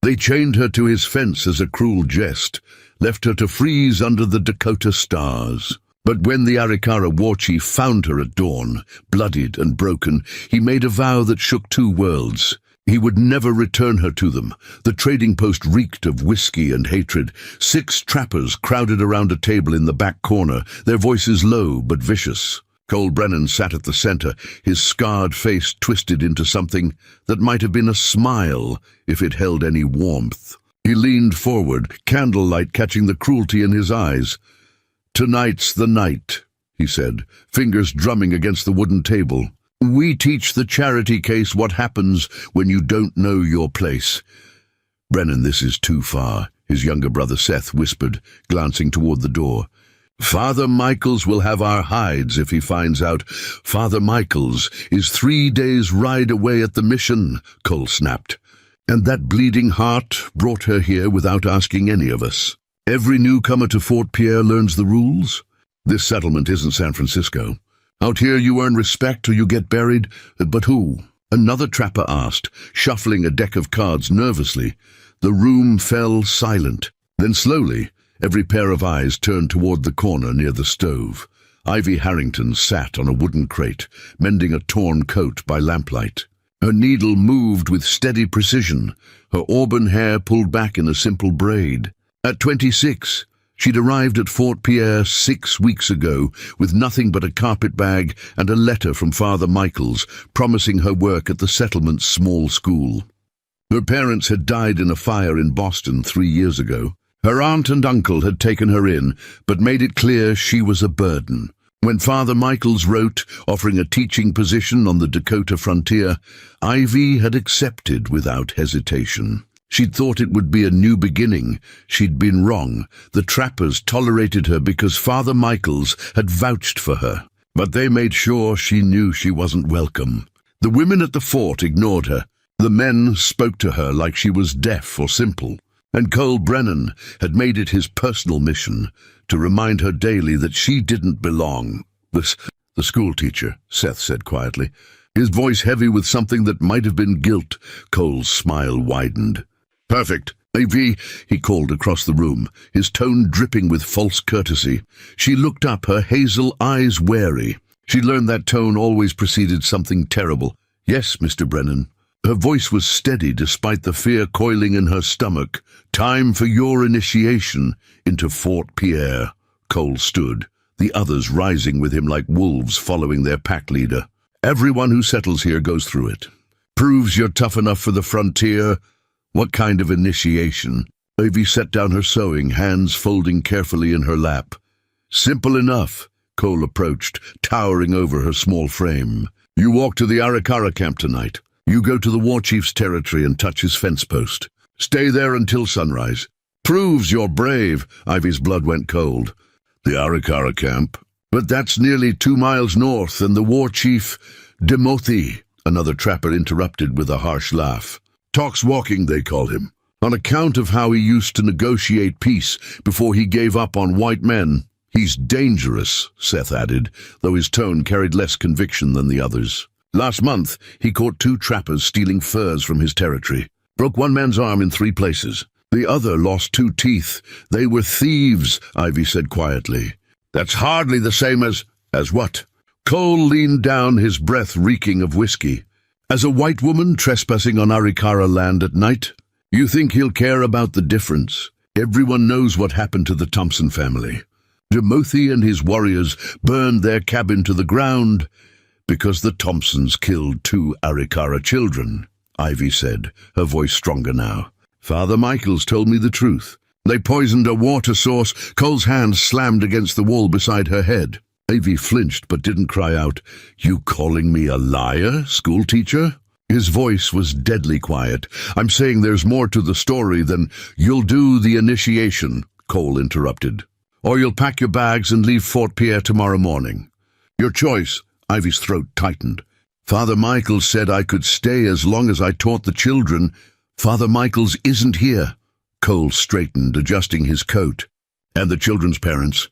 They chained her to his fence as a cruel jest, left her to freeze under the Dakota stars. But when the Arikara WarChief found her at dawn, bloodied and broken, he made a vow that shook two worlds. He would never return her to them. The trading post reeked of whiskey and hatred. 6 trappers crowded around a table in the back corner, their voices low but vicious. Cole Brennan sat at the center, his scarred face twisted into something that might have been a smile if it held any warmth. He leaned forward, candlelight catching the cruelty in his eyes. "Tonight's the night," he said, fingers drumming against the wooden table. "We teach the charity case what happens when you don't know your place." "Brennan, this is too far," his younger brother Seth whispered, glancing toward the door. "Father Michaels will have our hides if he finds out." "Father Michaels is 3 days' ride away at the mission," Cole snapped. "And that bleeding heart brought her here without asking any of us. Every newcomer to Fort Pierre learns the rules. This settlement isn't San Francisco. Out here you earn respect or you get buried. But who?" Another trapper asked, shuffling a deck of cards nervously. The room fell silent. Then slowly, every pair of eyes turned toward the corner near the stove. Ivy Harrington sat on a wooden crate, mending a torn coat by lamplight. Her needle moved with steady precision, her auburn hair pulled back in a simple braid. At 26, she'd arrived at Fort Pierre 6 weeks ago with nothing but a carpet bag and a letter from Father Michaels promising her work at the settlement's small school. Her parents had died in a fire in Boston 3 years ago. Her aunt and uncle had taken her in, but made it clear she was a burden. When Father Michaels wrote, offering a teaching position on the Dakota frontier, Ivy had accepted without hesitation. She'd thought it would be a new beginning. She'd been wrong. The trappers tolerated her because Father Michaels had vouched for her. But they made sure she knew she wasn't welcome. The women at the fort ignored her. The men spoke to her like she was deaf or simple. And Cole Brennan had made it his personal mission to remind her daily that she didn't belong. The schoolteacher, Seth said quietly, his voice heavy with something that might have been guilt. Cole's smile widened. "Perfect. Ivy," he called across the room, his tone dripping with false courtesy. She looked up, her hazel eyes wary. She'd learned that tone always preceded something terrible. "Yes, Mr. Brennan." Her voice was steady despite the fear coiling in her stomach. "Time for your initiation into Fort Pierre." Cole stood, the others rising with him like wolves following their pack leader. "Everyone who settles here goes through it. Proves you're tough enough for the frontier." "What kind of initiation?" Ivy set down her sewing, hands folding carefully in her lap. "Simple enough." Cole approached, towering over her small frame. "You walk to the Arikara camp tonight. You go to the WarChief's territory and touch his fence post. Stay there until sunrise. Proves you're brave." Ivy's blood went cold. "The Arikara camp? But that's nearly 2 miles north, and the WarChief, Demothi," another trapper interrupted with a harsh laugh. "Talks walking, they call him, on account of how he used to negotiate peace before he gave up on white men. He's dangerous," Seth added, though his tone carried less conviction than the others. "Last month, he caught 2 trappers stealing furs from his territory. Broke one man's arm in 3 places. The other lost 2 teeth. They were thieves," Ivy said quietly. "That's hardly the same as..." "As what?" Cole leaned down, his breath reeking of whiskey. "As a white woman trespassing on Arikara land at night? You think he'll care about the difference? Everyone knows what happened to the Thompson family. Demothi and his warriors burned their cabin to the ground because the Thompsons killed 2 Arikara children," Ivy said, her voice stronger now. "Father Michaels told me the truth. They poisoned a water source." Cole's hand slammed against the wall beside her head. Ivy flinched but didn't cry out. "You calling me a liar, schoolteacher?" His voice was deadly quiet. "I'm saying there's more to the story than..." "You'll do the initiation," Cole interrupted. "Or you'll pack your bags and leave Fort Pierre tomorrow morning. Your choice." Ivy's throat tightened. "Father Michaels said I could stay as long as I taught the children." "Father Michaels isn't here." Cole straightened, adjusting his coat. "And the children's parents?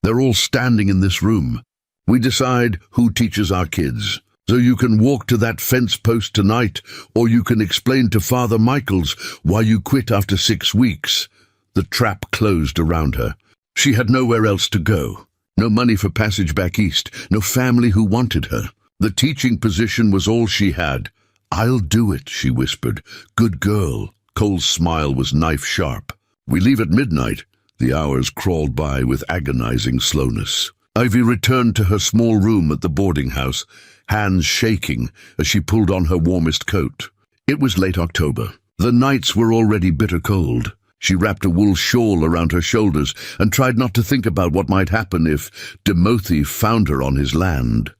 They're all standing in this room. We decide who teaches our kids. So you can walk to that fence post tonight, or you can explain to Father Michaels why you quit after 6 weeks. The trap closed around her. She had nowhere else to go. No money for passage back east, no family who wanted her. The teaching position was all she had. "I'll do it," she whispered. "Good girl." Cole's smile was knife-sharp. "We leave at midnight." The hours crawled by with agonizing slowness. Ivy returned to her small room at the boarding house, hands shaking as she pulled on her warmest coat. It was late October. The nights were already bitter cold. She wrapped a wool shawl around her shoulders and tried not to think about what might happen if Timothy found her on his land.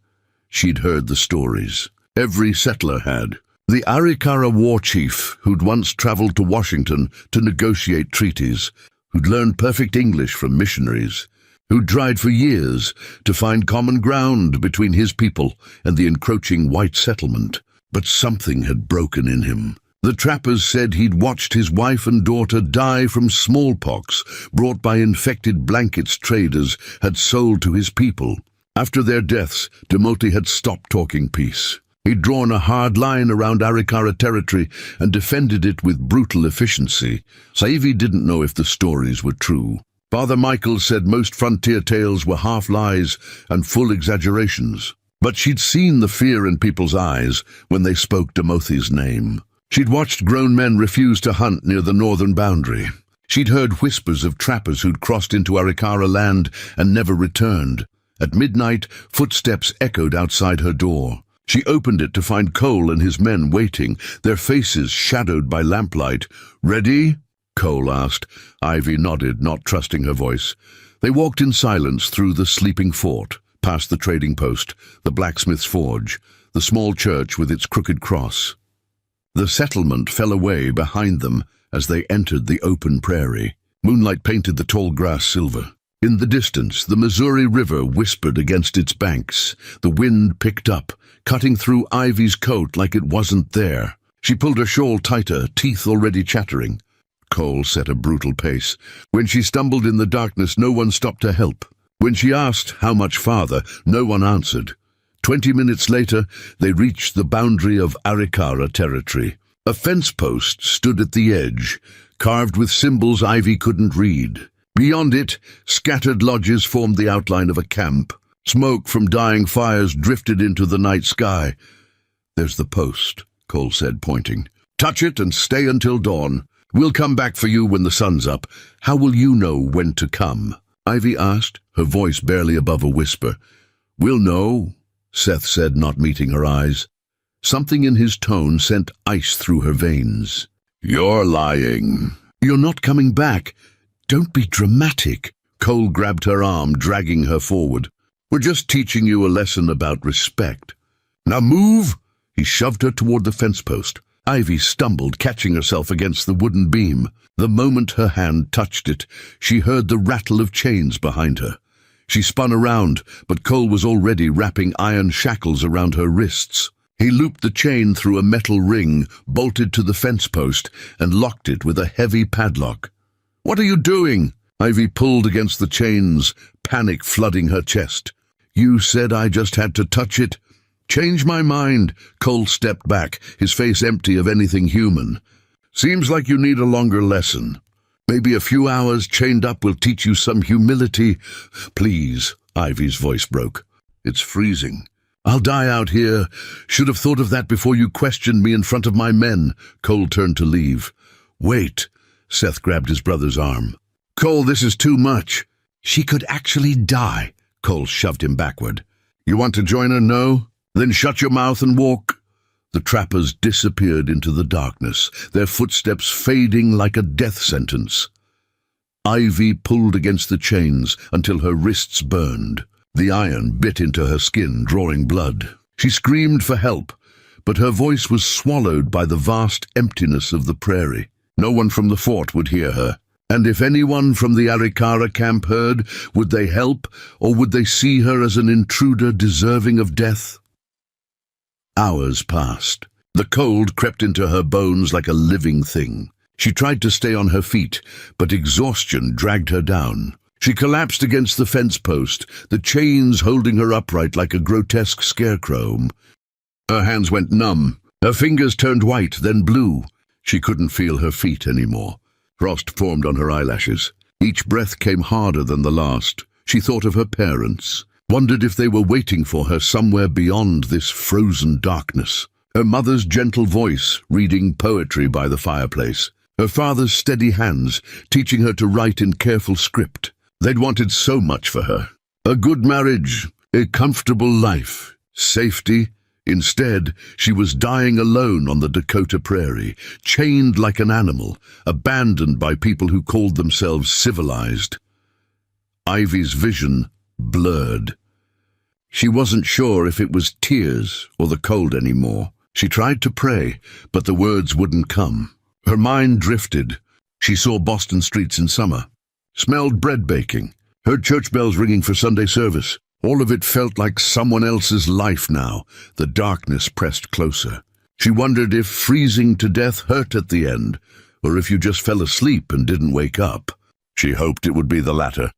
She'd heard the stories. Every settler had. The Arikara WarChief, who'd once traveled to Washington to negotiate treaties, who'd learned perfect English from missionaries, who'd tried for years to find common ground between his people and the encroaching white settlement. But something had broken in him. The trappers said he'd watched his wife and daughter die from smallpox brought by infected blankets traders had sold to his people. After their deaths, Timothy had stopped talking peace. He'd drawn a hard line around Arikara territory and defended it with brutal efficiency. Ivy didn't know if the stories were true. Father Michael said most frontier tales were half-lies and full exaggerations. But she'd seen the fear in people's eyes when they spoke Timothy's name. She'd watched grown men refuse to hunt near the northern boundary. She'd heard whispers of trappers who'd crossed into Arikara land and never returned. At midnight, footsteps echoed outside her door. She opened it to find Cole and his men waiting, their faces shadowed by lamplight. "Ready?" Cole asked. Ivy nodded, not trusting her voice. They walked in silence through the sleeping fort, past the trading post, the blacksmith's forge, the small church with its crooked cross. The settlement fell away behind them as they entered the open prairie. Moonlight painted the tall grass silver. In the distance, the Missouri River whispered against its banks. The wind picked up, cutting through Ivy's coat like it wasn't there. She pulled her shawl tighter, teeth already chattering. Cole set a brutal pace. When she stumbled in the darkness, no one stopped to help. When she asked how much farther, no one answered. 20 minutes later, they reached the boundary of Arikara territory. A fence post stood at the edge, carved with symbols Ivy couldn't read. Beyond it, scattered lodges formed the outline of a camp. Smoke from dying fires drifted into the night sky. "There's the post," Cole said, pointing. "Touch it and stay until dawn. We'll come back for you when the sun's up. How will you know when to come?" Ivy asked, her voice barely above a whisper. "We'll know," Seth said, not meeting her eyes. Something in his tone sent ice through her veins. "You're lying." "You're not coming back. Don't be dramatic." Cole grabbed her arm, dragging her forward. "We're just teaching you a lesson about respect. Now move!" He shoved her toward the fence post. Ivy stumbled, catching herself against the wooden beam. The moment her hand touched it, she heard the rattle of chains behind her. She spun around, but Cole was already wrapping iron shackles around her wrists. He looped the chain through a metal ring, bolted to the fence post, and locked it with a heavy padlock. "What are you doing?" Ivy pulled against the chains, panic flooding her chest. "You said I just had to touch it." "Change my mind." Cole stepped back, his face empty of anything human. "Seems like you need a longer lesson. Maybe a few hours chained up will teach you some humility." "Please," Ivy's voice broke. "It's freezing. I'll die out here. Should have thought of that before you questioned me in front of my men." Cole turned to leave. "Wait." Seth grabbed his brother's arm. "Cole, this is too much." "She could actually die." Cole shoved him backward. "You want to join her, no? Then shut your mouth and walk." The trappers disappeared into the darkness, their footsteps fading like a death sentence. Ivy pulled against the chains until her wrists burned. The iron bit into her skin, drawing blood. She screamed for help, but her voice was swallowed by the vast emptiness of the prairie. No one from the fort would hear her. And if anyone from the Arikara camp heard, would they help, or would they see her as an intruder deserving of death? Hours passed. The cold crept into her bones like a living thing. She tried to stay on her feet, but exhaustion dragged her down. She collapsed against the fence post, the chains holding her upright like a grotesque scarecrow. Her hands went numb. Her fingers turned white, then blue. She couldn't feel her feet anymore. Frost formed on her eyelashes. Each breath came harder than the last. She thought of her parents, wondered if they were waiting for her somewhere beyond this frozen darkness. Her mother's gentle voice, reading poetry by the fireplace. Her father's steady hands, teaching her to write in careful script. They'd wanted so much for her. A good marriage, a comfortable life, safety. Instead, she was dying alone on the Dakota prairie, chained like an animal, abandoned by people who called themselves civilized. Ivy's vision blurred. She wasn't sure if it was tears or the cold anymore. She tried to pray, but the words wouldn't come. Her mind drifted. She saw Boston streets in summer, smelled bread baking, heard church bells ringing for Sunday service. All of it felt like someone else's life now. The darkness pressed closer. She wondered if freezing to death hurt at the end, or if you just fell asleep and didn't wake up. She hoped it would be the latter.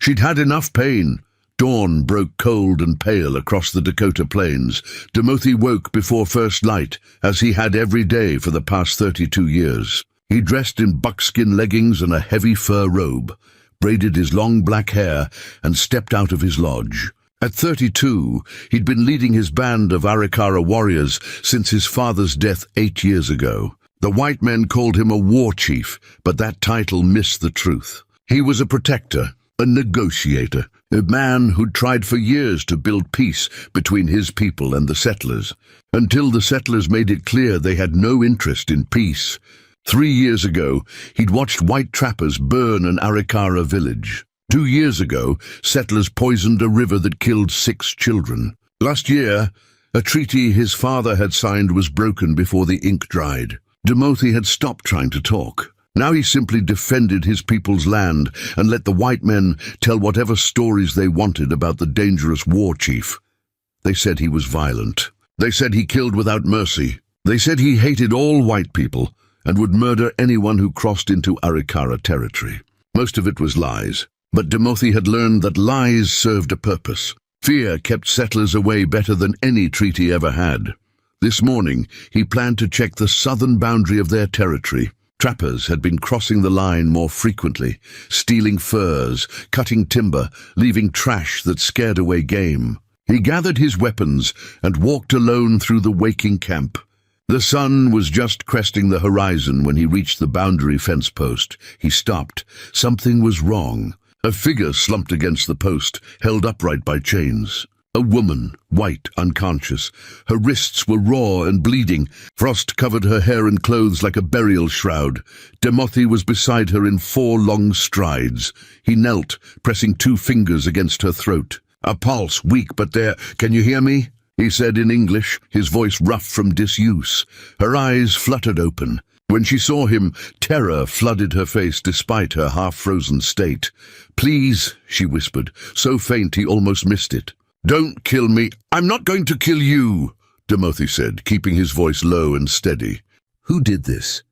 She'd had enough pain. Dawn broke cold and pale across the Dakota plains. Timothy woke before first light, as he had every day for the past 32 years. He dressed in buckskin leggings and a heavy fur robe, braided his long black hair, and stepped out of his lodge. At 32, he'd been leading his band of Arikara warriors since his father's death 8 years ago. The white men called him a WarChief, but that title missed the truth. He was a protector, a negotiator, a man who'd tried for years to build peace between his people and the settlers, until the settlers made it clear they had no interest in peace. 3 years ago, he'd watched white trappers burn an Arikara village. 2 years ago, settlers poisoned a river that killed 6 children. Last year, a treaty his father had signed was broken before the ink dried. Timothy had stopped trying to talk. Now he simply defended his people's land and let the white men tell whatever stories they wanted about the dangerous WarChief. They said he was violent. They said he killed without mercy. They said he hated all white people and would murder anyone who crossed into Arikara territory. Most of it was lies, but Timothy had learned that lies served a purpose. Fear kept settlers away better than any treaty ever had. This morning, he planned to check the southern boundary of their territory. Trappers had been crossing the line more frequently, stealing furs, cutting timber, leaving trash that scared away game. He gathered his weapons and walked alone through the waking camp. The sun was just cresting the horizon when he reached the boundary fence post. He stopped. Something was wrong. A figure slumped against the post, held upright by chains. A woman, white, unconscious. Her wrists were raw and bleeding. Frost covered her hair and clothes like a burial shroud. Timothy was beside her in 4 long strides. He knelt, pressing 2 fingers against her throat. A pulse, weak but there. "Can you hear me?" he said in English, his voice rough from disuse. Her eyes fluttered open. When she saw him, terror flooded her face despite her half-frozen state. "Please," she whispered, so faint he almost missed it. "Don't kill me." "I'm not going to kill you," Timothy said, keeping his voice low and steady. "Who did this?"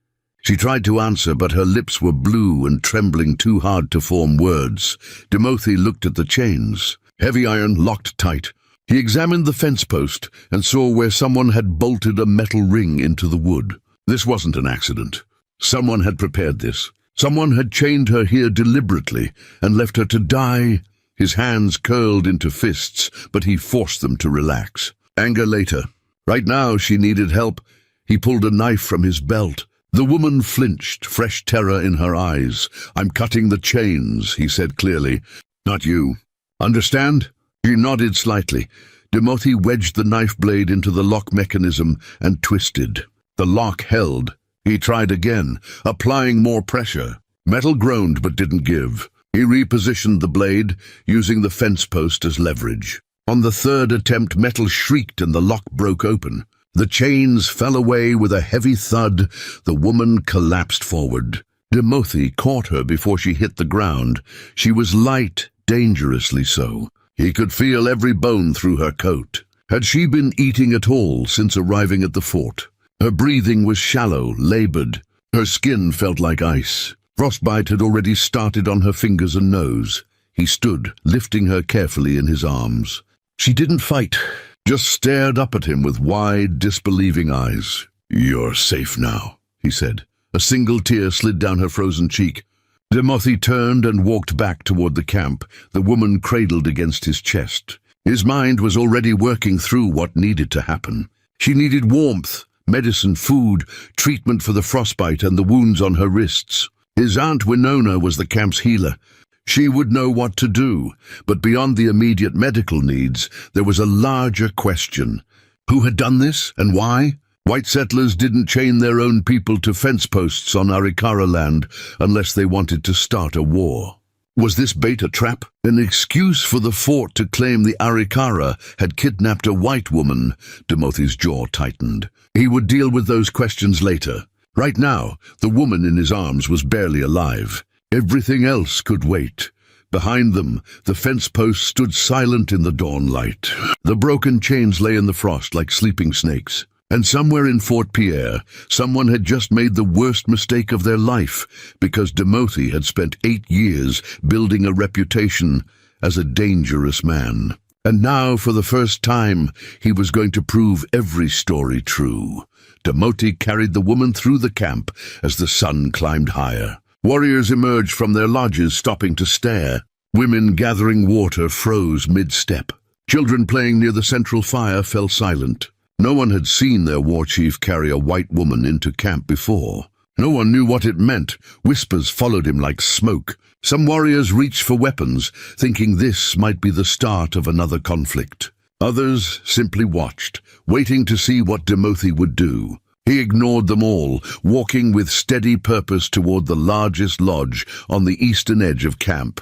She tried to answer, but her lips were blue and trembling too hard to form words. Timothy looked at the chains. Heavy iron, locked tight. He examined the fence post and saw where someone had bolted a metal ring into the wood. This wasn't an accident. Someone had prepared this. Someone had chained her here deliberately and left her to die. His hands curled into fists, but he forced them to relax. Anger later. Right now she needed help. He pulled a knife from his belt. The woman flinched, fresh terror in her eyes. "I'm cutting the chains," he said clearly. "Not you. Understand?" She nodded slightly. Timothy wedged the knife blade into the lock mechanism and twisted. The lock held. He tried again, applying more pressure. Metal groaned but didn't give. He repositioned the blade, using the fence post as leverage. On the 3rd attempt, metal shrieked and the lock broke open. The chains fell away with a heavy thud. The woman collapsed forward. Timothy caught her before she hit the ground. She was light, dangerously so. He could feel every bone through her coat. Had she been eating at all since arriving at the fort? Her breathing was shallow, labored. Her skin felt like ice. Frostbite had already started on her fingers and nose. He stood, lifting her carefully in his arms. She didn't fight. just stared up at him with wide, disbelieving eyes. "You're safe now," he said. A single tear slid down her frozen cheek. Timothy turned and walked back toward the camp, the woman cradled against his chest. His mind was already working through what needed to happen. She needed warmth, medicine, food, treatment for the frostbite and the wounds on her wrists. His aunt Winona was the camp's healer. She would know what to do, but beyond the immediate medical needs, there was a larger question. Who had done this, and why? White settlers didn't chain their own people to fence posts on Arikara land unless they wanted to start a war. Was this bait a trap? An excuse for the fort to claim the Arikara had kidnapped a white woman? Timothy's jaw tightened. He would deal with those questions later. Right now, the woman in his arms was barely alive. Everything else could wait. Behind them, the fence posts stood silent in the dawn light. The broken chains lay in the frost like sleeping snakes. And somewhere in Fort Pierre, someone had just made the worst mistake of their life, because Timothy had spent 8 years building a reputation as a dangerous man. And now, for the first time, he was going to prove every story true. Timothy carried the woman through the camp as the sun climbed higher. Warriors emerged from their lodges, stopping to stare. Women gathering water froze mid-step. Children playing near the central fire fell silent. No one had seen their WarChief carry a white woman into camp before. No one knew what it meant. Whispers followed him like smoke. Some warriors reached for weapons, thinking this might be the start of another conflict. Others simply watched, waiting to see what Timothy would do. He ignored them all, walking with steady purpose toward the largest lodge on the eastern edge of camp.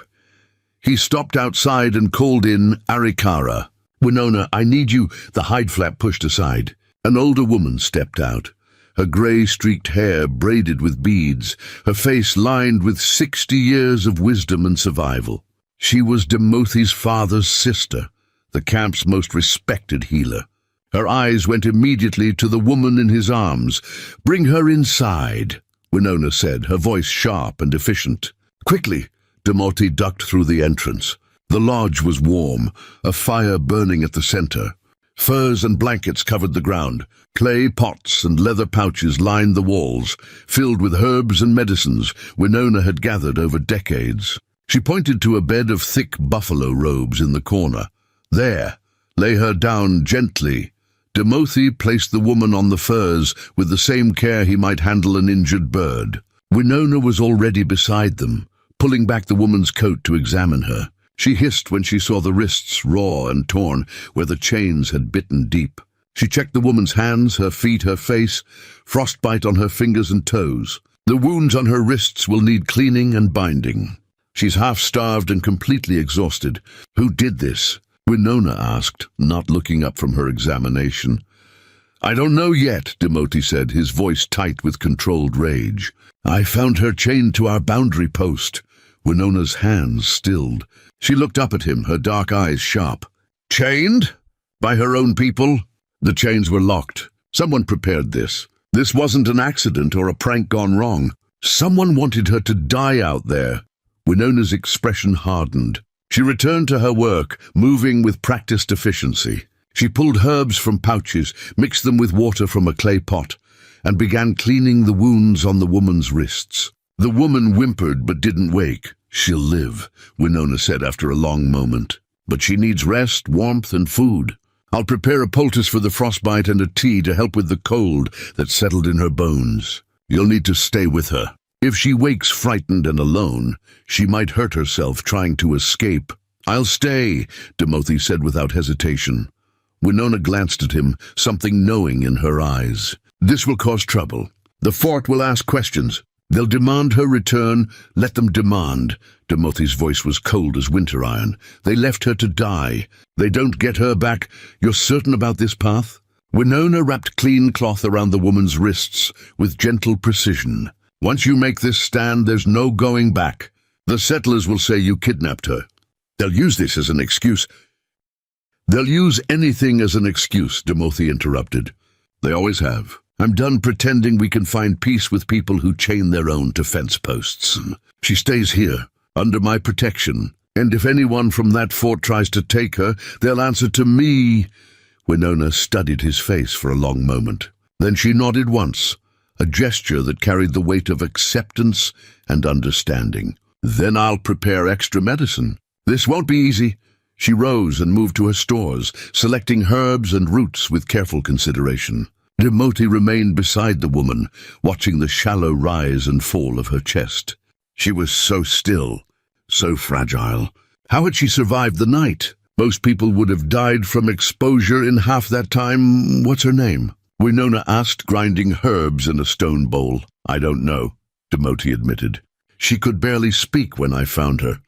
He stopped outside and called in Arikara. "Winona, I need you." The hide flap pushed aside. An older woman stepped out, her gray-streaked hair braided with beads, her face lined with 60 years of wisdom and survival. She was Timothy's father's sister, the camp's most respected healer. Her eyes went immediately to the woman in his arms. "Bring her inside," Winona said, her voice sharp and efficient. Quickly, Timothy ducked through the entrance. The lodge was warm, a fire burning at the center. Furs and blankets covered the ground. Clay pots and leather pouches lined the walls, filled with herbs and medicines Winona had gathered over decades. She pointed to a bed of thick buffalo robes in the corner. "There, lay her down gently." Timothy placed the woman on the furs with the same care he might handle an injured bird. Winona was already beside them, pulling back the woman's coat to examine her. She hissed when she saw the wrists raw and torn where the chains had bitten deep. She checked the woman's hands, her feet, her face, frostbite on her fingers and toes. "The wounds on her wrists will need cleaning and binding. She's half-starved and completely exhausted." "Who did this?" Winona asked, not looking up from her examination. "I don't know yet," Timothy said, his voice tight with controlled rage. "I found her chained to our boundary post." Winona's hands stilled. She looked up at him, her dark eyes sharp. "Chained? By her own people?" The chains were locked. Someone prepared this. This wasn't an accident or a prank gone wrong. Someone wanted her to die out there. Winona's expression hardened. She returned to her work, moving with practiced efficiency. She pulled herbs from pouches, mixed them with water from a clay pot, and began cleaning the wounds on the woman's wrists. The woman whimpered but didn't wake. "She'll live," Winona said after a long moment. "But she needs rest, warmth, and food. I'll prepare a poultice for the frostbite and a tea to help with the cold that settled in her bones. You'll need to stay with her. If she wakes frightened and alone, she might hurt herself trying to escape." "I'll stay," Timothy said without hesitation. Winona glanced at him, something knowing in her eyes. "This will cause trouble. The fort will ask questions. They'll demand her return. Let them demand." Timothy's voice was cold as winter iron. "They left her to die. They don't get her back. You're certain about this path?" Winona wrapped clean cloth around the woman's wrists with gentle precision. "Once you make this stand, there's no going back. The settlers will say you kidnapped her. They'll use this as an excuse." "They'll use anything as an excuse," Timothy interrupted. "They always have. I'm done pretending we can find peace with people who chain their own to fence posts. She stays here, under my protection, and if anyone from that fort tries to take her, they'll answer to me." Winona studied his face for a long moment. Then she nodded once, a gesture that carried the weight of acceptance and understanding. "Then I'll prepare extra medicine. This won't be easy." She rose and moved to her stores, selecting herbs and roots with careful consideration. Timothy remained beside the woman, watching the shallow rise and fall of her chest. She was so still, so fragile. How had she survived the night? Most people would have died from exposure in half that time. "What's her name?" Winona asked, grinding herbs in a stone bowl. "I don't know," Timothy admitted. "She could barely speak when I found her.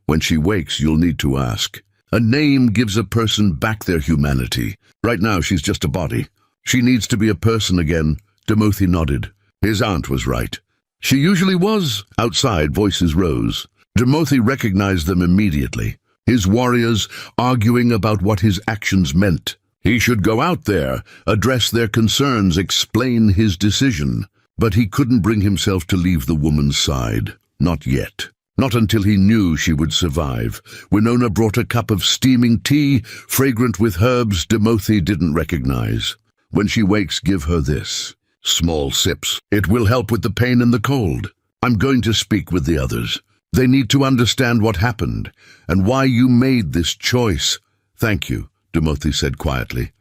When she wakes, you'll need to ask. A name gives a person back their humanity. Right now, she's just a body. She needs to be a person again." Timothy nodded. His aunt was right. She usually was. Outside, voices rose. Timothy recognized them immediately. His warriors arguing about what his actions meant. He should go out there, address their concerns, explain his decision. But he couldn't bring himself to leave the woman's side. Not yet. Not until he knew she would survive. Winona brought a cup of steaming tea, fragrant with herbs Timothy didn't recognize. "When she wakes, give her this. Small sips. It will help with the pain and the cold. I'm going to speak with the others. They need to understand what happened, and why you made this choice." "Thank you," Timothy said quietly.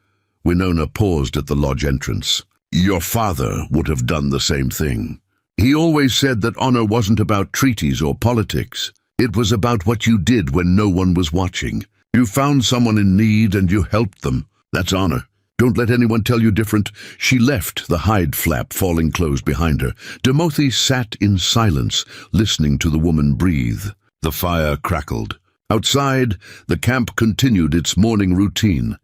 Winona paused at the lodge entrance. "Your father would have done the same thing. He always said that honor wasn't about treaties or politics. It was about what you did when no one was watching. You found someone in need and you helped them. That's honor. Don't let anyone tell you different." She left, the hide flap falling closed behind her. Timothy sat in silence, listening to the woman breathe. The fire crackled. Outside, the camp continued its morning routine,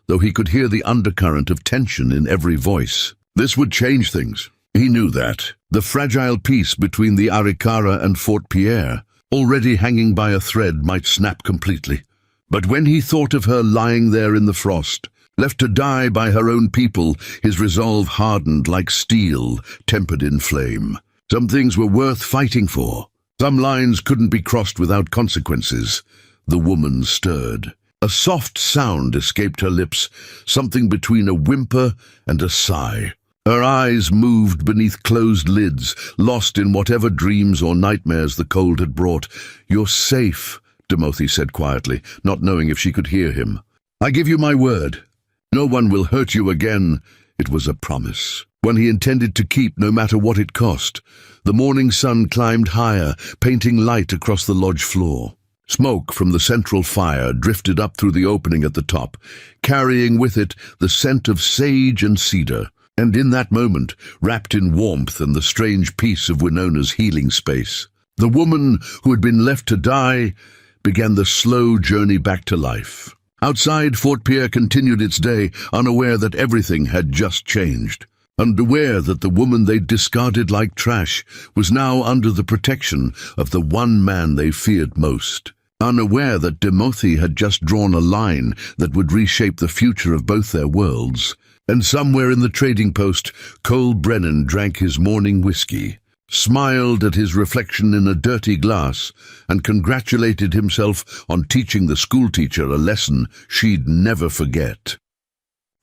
though he could hear the undercurrent of tension in every voice. This would change things. He knew that. The fragile peace between the Arikara and Fort Pierre, already hanging by a thread, might snap completely. But when he thought of her lying there in the frost, left to die by her own people, his resolve hardened like steel, tempered in flame. Some things were worth fighting for. Some lines couldn't be crossed without consequences. The woman stirred. A soft sound escaped her lips, something between a whimper and a sigh. Her eyes moved beneath closed lids, lost in whatever dreams or nightmares the cold had brought. "You're safe," Timothy said quietly, not knowing if she could hear him. "I give you my word. No one will hurt you again." It was a promise, one he intended to keep no matter what it cost. The morning sun climbed higher, painting light across the lodge floor. Smoke from the central fire drifted up through the opening at the top, carrying with it the scent of sage and cedar. And in that moment, wrapped in warmth and the strange peace of Winona's healing space, the woman who had been left to die began the slow journey back to life. Outside, Fort Pierre continued its day, unaware that everything had just changed. Unaware that the woman they'd discarded like trash was now under the protection of the one man they feared most. Unaware that Timothy had just drawn a line that would reshape the future of both their worlds. And somewhere in the trading post, Cole Brennan drank his morning whiskey, smiled at his reflection in a dirty glass, and congratulated himself on teaching the schoolteacher a lesson she'd never forget.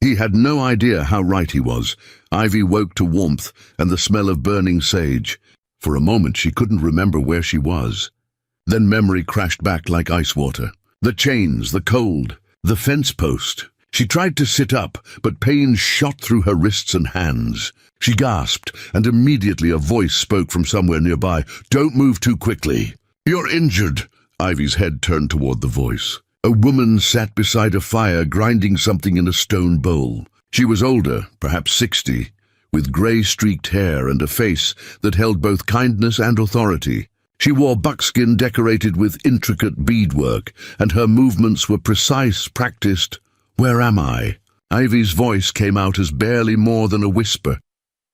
He had no idea how right he was. Ivy woke to warmth and the smell of burning sage. For a moment she couldn't remember where she was. Then memory crashed back like ice water. The chains, the cold, the fence post. She tried to sit up, but pain shot through her wrists and hands. She gasped, and immediately a voice spoke from somewhere nearby. "Don't move too quickly. You're injured." Ivy's head turned toward the voice. A woman sat beside a fire, grinding something in a stone bowl. She was older, perhaps 60, with grey-streaked hair and a face that held both kindness and authority. She wore buckskin decorated with intricate beadwork, and her movements were precise, practiced. "Where am I?" Ivy's voice came out as barely more than a whisper.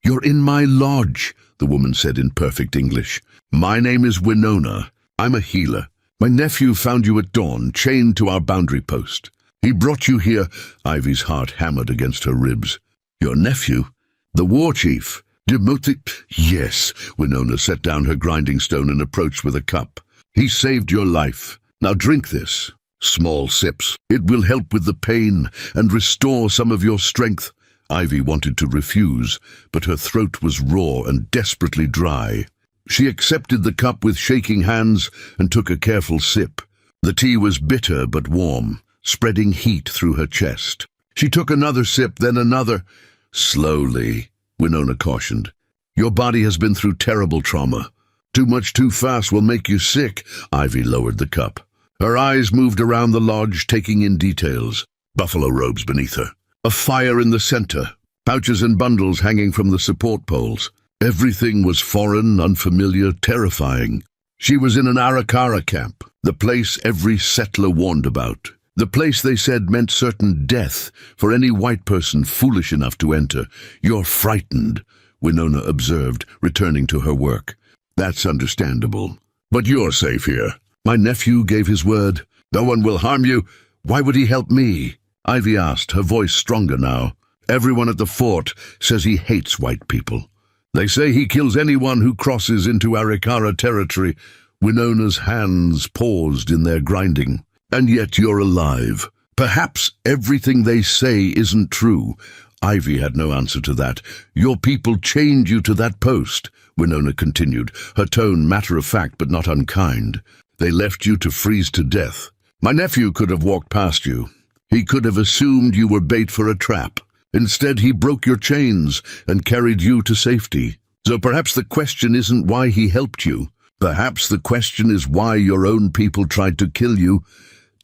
"You're in my lodge," the woman said in perfect English. "My name is Winona. I'm a healer. My nephew found you at dawn, chained to our boundary post. He brought you here." Ivy's heart hammered against her ribs. "Your nephew? The WarChief? Timothy?" "Yes." Winona set down her grinding stone and approached with a cup. "He saved your life. Now drink this." Small sips. It will help with the pain and restore some of your strength. Ivy wanted to refuse, but her throat was raw and desperately dry. She accepted the cup with shaking hands and took a careful sip. The tea was bitter but warm, spreading heat through her chest. She took another sip, then another. Slowly, Winona cautioned. Your body has been through terrible trauma. Too much too fast will make you sick. Ivy lowered the cup. Her eyes moved around the lodge, taking in details. Buffalo robes beneath her. A fire in the center. Pouches and bundles hanging from the support poles. Everything was foreign, unfamiliar, terrifying. She was in an Arikara camp, the place every settler warned about. The place they said meant certain death for any white person foolish enough to enter. You're frightened, Winona observed, returning to her work. That's understandable. But you're safe here. My nephew gave his word. No one will harm you. Why would he help me? Ivy asked, her voice stronger now. Everyone at the fort says he hates white people. They say he kills anyone who crosses into Arikara territory. Winona's hands paused in their grinding. And yet you're alive. Perhaps everything they say isn't true. Ivy had no answer to that. Your people chained you to that post, Winona continued, her tone matter-of-fact but not unkind. They left you to freeze to death. My nephew could have walked past you. He could have assumed you were bait for a trap. Instead, he broke your chains and carried you to safety. So perhaps the question isn't why he helped you. Perhaps the question is why your own people tried to kill you.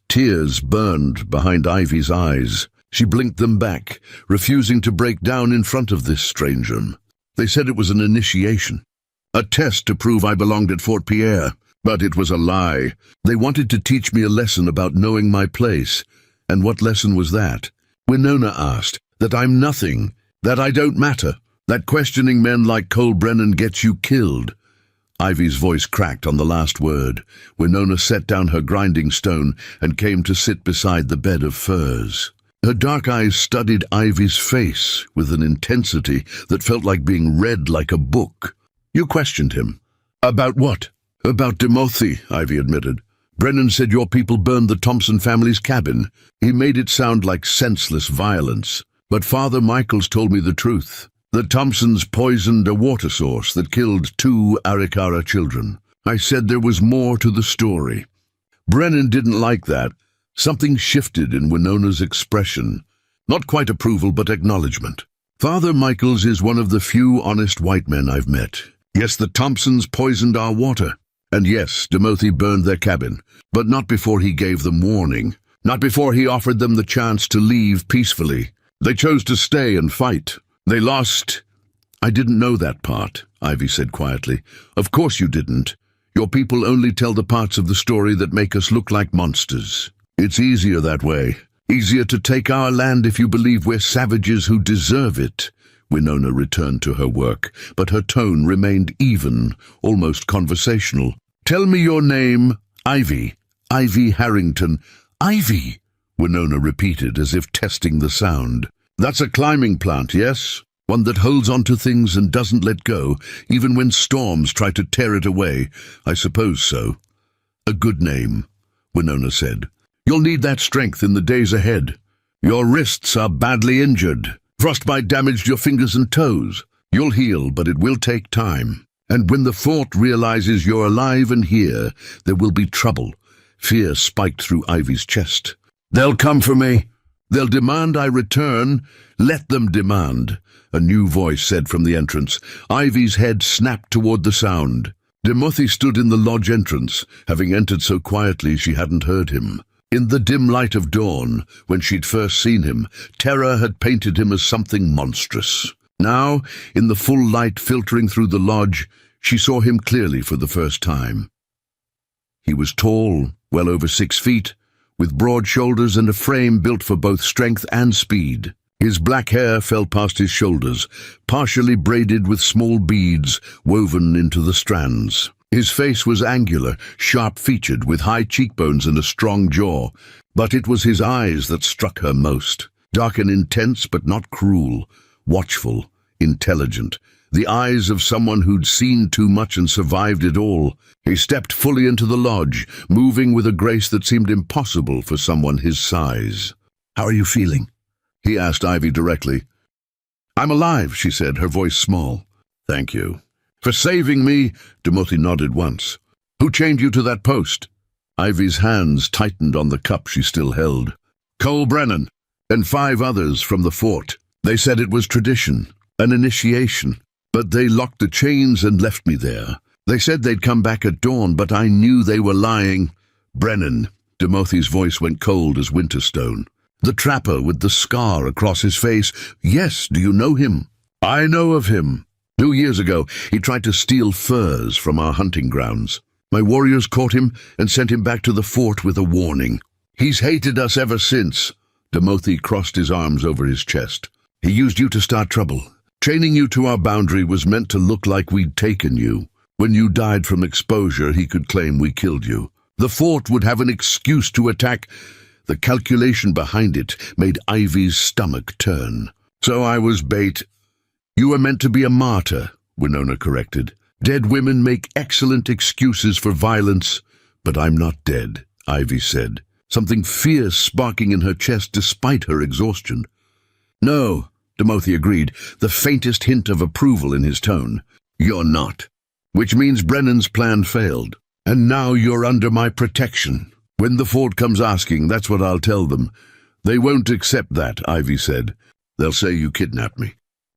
Tears burned behind Ivy's eyes. She blinked them back, refusing to break down in front of this stranger. They said it was an initiation, a test to prove I belonged at Fort Pierre. But it was a lie. They wanted to teach me a lesson about knowing my place. And what lesson was that? Winona asked. That I'm nothing, that I don't matter, that questioning men like Cole Brennan gets you killed. Ivy's voice cracked on the last word. Winona set down her grinding stone and came to sit beside the bed of furs. Her dark eyes studied Ivy's face with an intensity that felt like being read like a book. You questioned him. About what? About Timothy, Ivy admitted. Brennan said your people burned the Thompson family's cabin. He made it sound like senseless violence. But Father Michaels told me the truth. The Thompsons poisoned a water source that killed 2 Arikara children. I said there was more to the story. Brennan didn't like that. Something shifted in Winona's expression. Not quite approval, but acknowledgement. Father Michaels is one of the few honest white men I've met. Yes, the Thompsons poisoned our water. And yes, Timothy burned their cabin. But not before he gave them warning. Not before he offered them the chance to leave peacefully. They chose to stay and fight. They lost. I didn't know that part, Ivy said quietly. Of course you didn't. Your people only tell the parts of the story that make us look like monsters. It's easier that way. Easier to take our land if you believe we're savages who deserve it. Winona returned to her work, but her tone remained even, almost conversational. Tell me your name. Ivy. Ivy Harrington. Ivy, Winona repeated as if testing the sound. That's a climbing plant, yes? One that holds onto things and doesn't let go, even when storms try to tear it away. I suppose so. A good name, Winona said. You'll need that strength in the days ahead. Your wrists are badly injured. Frostbite damaged your fingers and toes. You'll heal, but it will take time. And when the fort realizes you're alive and here, there will be trouble. Fear spiked through Ivy's chest. They'll come for me. They'll demand I return. Let them demand, a new voice said from the entrance. Ivy's head snapped toward the sound. Timothy stood in the lodge entrance, having entered so quietly she hadn't heard him. In the dim light of dawn, when she'd first seen him, terror had painted him as something monstrous. Now, in the full light filtering through the lodge, she saw him clearly for the first time. He was tall, well over 6 feet, with broad shoulders and a frame built for both strength and speed. His black hair fell past his shoulders, partially braided with small beads woven into the strands. His face was angular, sharp-featured, with high cheekbones and a strong jaw, but it was his eyes that struck her most. Dark and intense, but not cruel. Watchful, intelligent, the eyes of someone who'd seen too much and survived it all. He stepped fully into the lodge, moving with a grace that seemed impossible for someone his size. "How are you feeling?" he asked Ivy directly. "I'm alive," she said, her voice small. "Thank you." "For saving me," Timothy nodded once. "Who chained you to that post?" Ivy's hands tightened on the cup she still held. "Cole Brennan, and 5 others from the fort. They said it was tradition, an initiation, but they locked the chains and left me there. They said they'd come back at dawn, but I knew they were lying." "Brennan," Timothy's voice went cold as Winterstone. "The trapper with the scar across his face. Yes, do you know him?" "I know of him. 2 years ago, he tried to steal furs from our hunting grounds. My warriors caught him and sent him back to the fort with a warning. He's hated us ever since." Timothy crossed his arms over his chest. "He used you to start trouble. Chaining you to our boundary was meant to look like we'd taken you. When you died from exposure, he could claim we killed you. The fort would have an excuse to attack." The calculation behind it made Ivy's stomach turn. "So I was bait." "You were meant to be a martyr," Winona corrected. "Dead women make excellent excuses for violence." "But I'm not dead," Ivy said, something fierce sparking in her chest despite her exhaustion. "No," Timothy agreed, the faintest hint of approval in his tone. "You're not. Which means Brennan's plan failed. And now you're under my protection. When the fort comes asking, that's what I'll tell them." "They won't accept that," Ivy said. "They'll say you kidnapped me.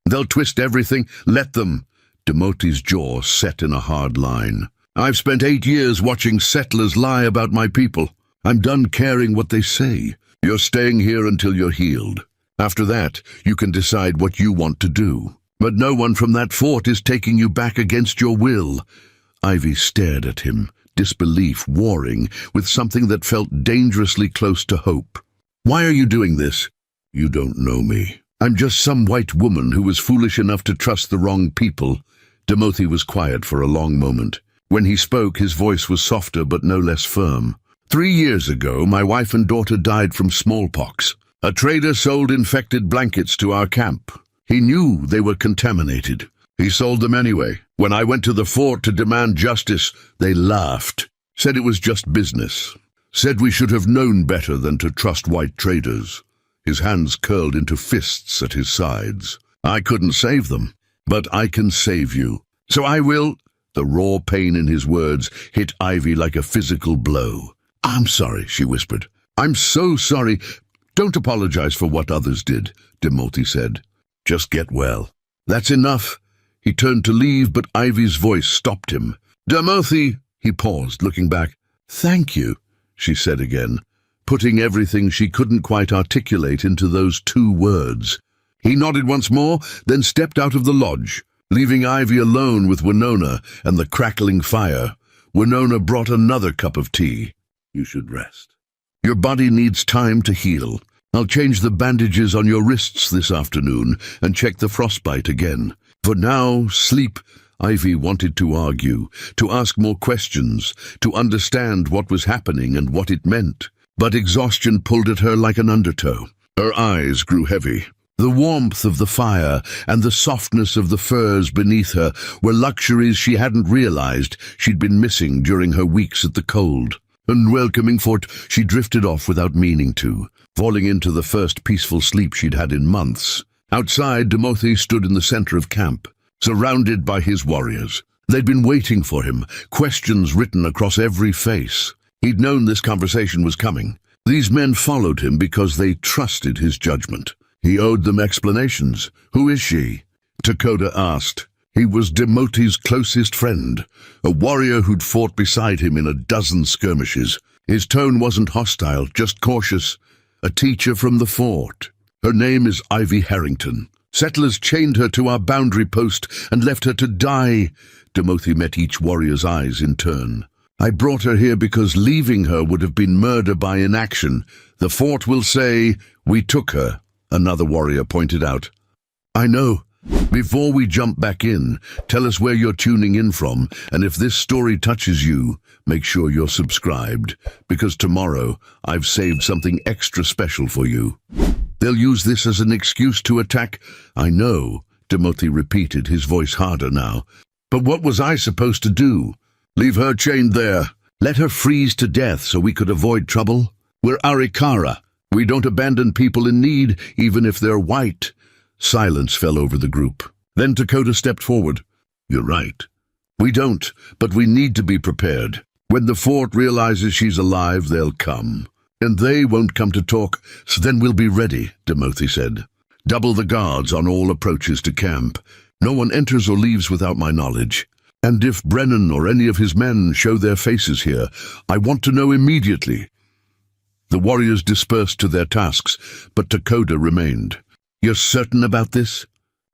They'll twist everything." "Let them." Timothy's jaw set in a hard line. "I've spent 8 years watching settlers lie about my people. I'm done caring what they say. You're staying here until you're healed. After that, you can decide what you want to do. But no one from that fort is taking you back against your will." Ivy stared at him, disbelief warring with something that felt dangerously close to hope. "Why are you doing this?" "You don't know me. I'm just some white woman who was foolish enough to trust the wrong people." Timothy was quiet for a long moment. When he spoke, his voice was softer but no less firm. 3 years ago, my wife and daughter died from smallpox. A trader sold infected blankets to our camp. He knew they were contaminated. He sold them anyway. When I went to the fort to demand justice, they laughed, said it was just business, said we should have known better than to trust white traders. His hands curled into fists at his sides. "I couldn't save them, but I can save you. So I will." The raw pain in his words hit Ivy like a physical blow. "I'm sorry," she whispered. "I'm so sorry." "Don't apologize for what others did," Timothy said. "Just get well." "That's enough." He turned to leave, but Ivy's voice stopped him. "Timothy," he paused, looking back. "Thank you," she said again, putting everything she couldn't quite articulate into those 2 words. He nodded once more, then stepped out of the lodge, leaving Ivy alone with Winona and the crackling fire. Winona brought another cup of tea. "You should rest. Your body needs time to heal. I'll change the bandages on your wrists this afternoon and check the frostbite again. For now, sleep." Ivy wanted to argue, to ask more questions, to understand what was happening and what it meant. But exhaustion pulled at her like an undertow. Her eyes grew heavy. The warmth of the fire and the softness of the furs beneath her were luxuries she hadn't realized she'd been missing during her weeks at the cold. Unwelcoming fort, she drifted off without meaning to, falling into the first peaceful sleep she'd had in months. Outside, Timothy stood in the center of camp, surrounded by his warriors. They'd been waiting for him, questions written across every face. He'd known this conversation was coming. These men followed him because they trusted his judgment. He owed them explanations. "Who is she?" Dakota asked. He was Timothy's closest friend, a warrior who'd fought beside him in a dozen skirmishes. His tone wasn't hostile, just cautious. "A teacher from the fort. Her name is Ivy Harrington. Settlers chained her to our boundary post and left her to die." Timothy met each warrior's eyes in turn. "I brought her here because leaving her would have been murder by inaction. The fort will say, 'We took her,'" another warrior pointed out. "I know. Before we jump back in, tell us where you're tuning in from, and if this story touches you, make sure you're subscribed, because tomorrow I've saved something extra special for you." "They'll use this as an excuse to attack." "I know," Timothy repeated, his voice harder now. But what was I supposed to do? Leave her chained there. Let her freeze to death so we could avoid trouble? We're Arikara. We don't abandon people in need, even if they're white. Silence fell over the group. Then Dakota stepped forward. You're right. We don't, but we need to be prepared. When the fort realizes she's alive, they'll come. And they won't come to talk, so then we'll be ready, Timothy said. Double the guards on all approaches to camp. No one enters or leaves without my knowledge. And if Brennan or any of his men show their faces here, I want to know immediately. The warriors dispersed to their tasks, but Dakota remained. You're certain about this?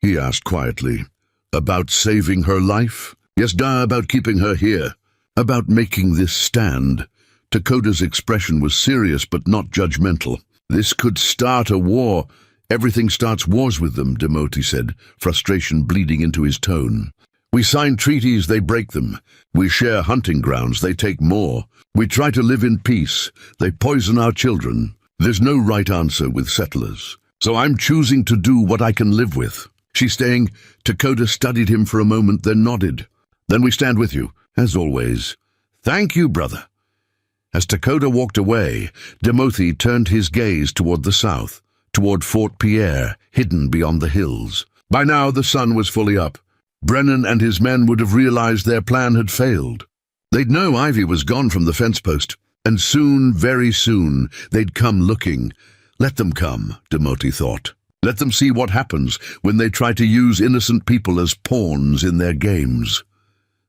He asked quietly. About saving her life? Yes, about keeping her here. About making this stand. Dakota's expression was serious but not judgmental. This could start a war. Everything starts wars with them, Timothy said, frustration bleeding into his tone. We sign treaties, they break them. We share hunting grounds, they take more. We try to live in peace, they poison our children. There's no right answer with settlers. So I'm choosing to do what I can live with. She's staying. Dakota studied him for a moment, then nodded. Then we stand with you, as always. Thank you, brother. As Dakota walked away, Timothy turned his gaze toward the south, toward Fort Pierre, hidden beyond the hills. By now the sun was fully up. Brennan and his men would have realized their plan had failed. They'd know Ivy was gone from the fence post, and soon, very soon, they'd come looking. Let them come, Timothy thought. Let them see what happens when they try to use innocent people as pawns in their games.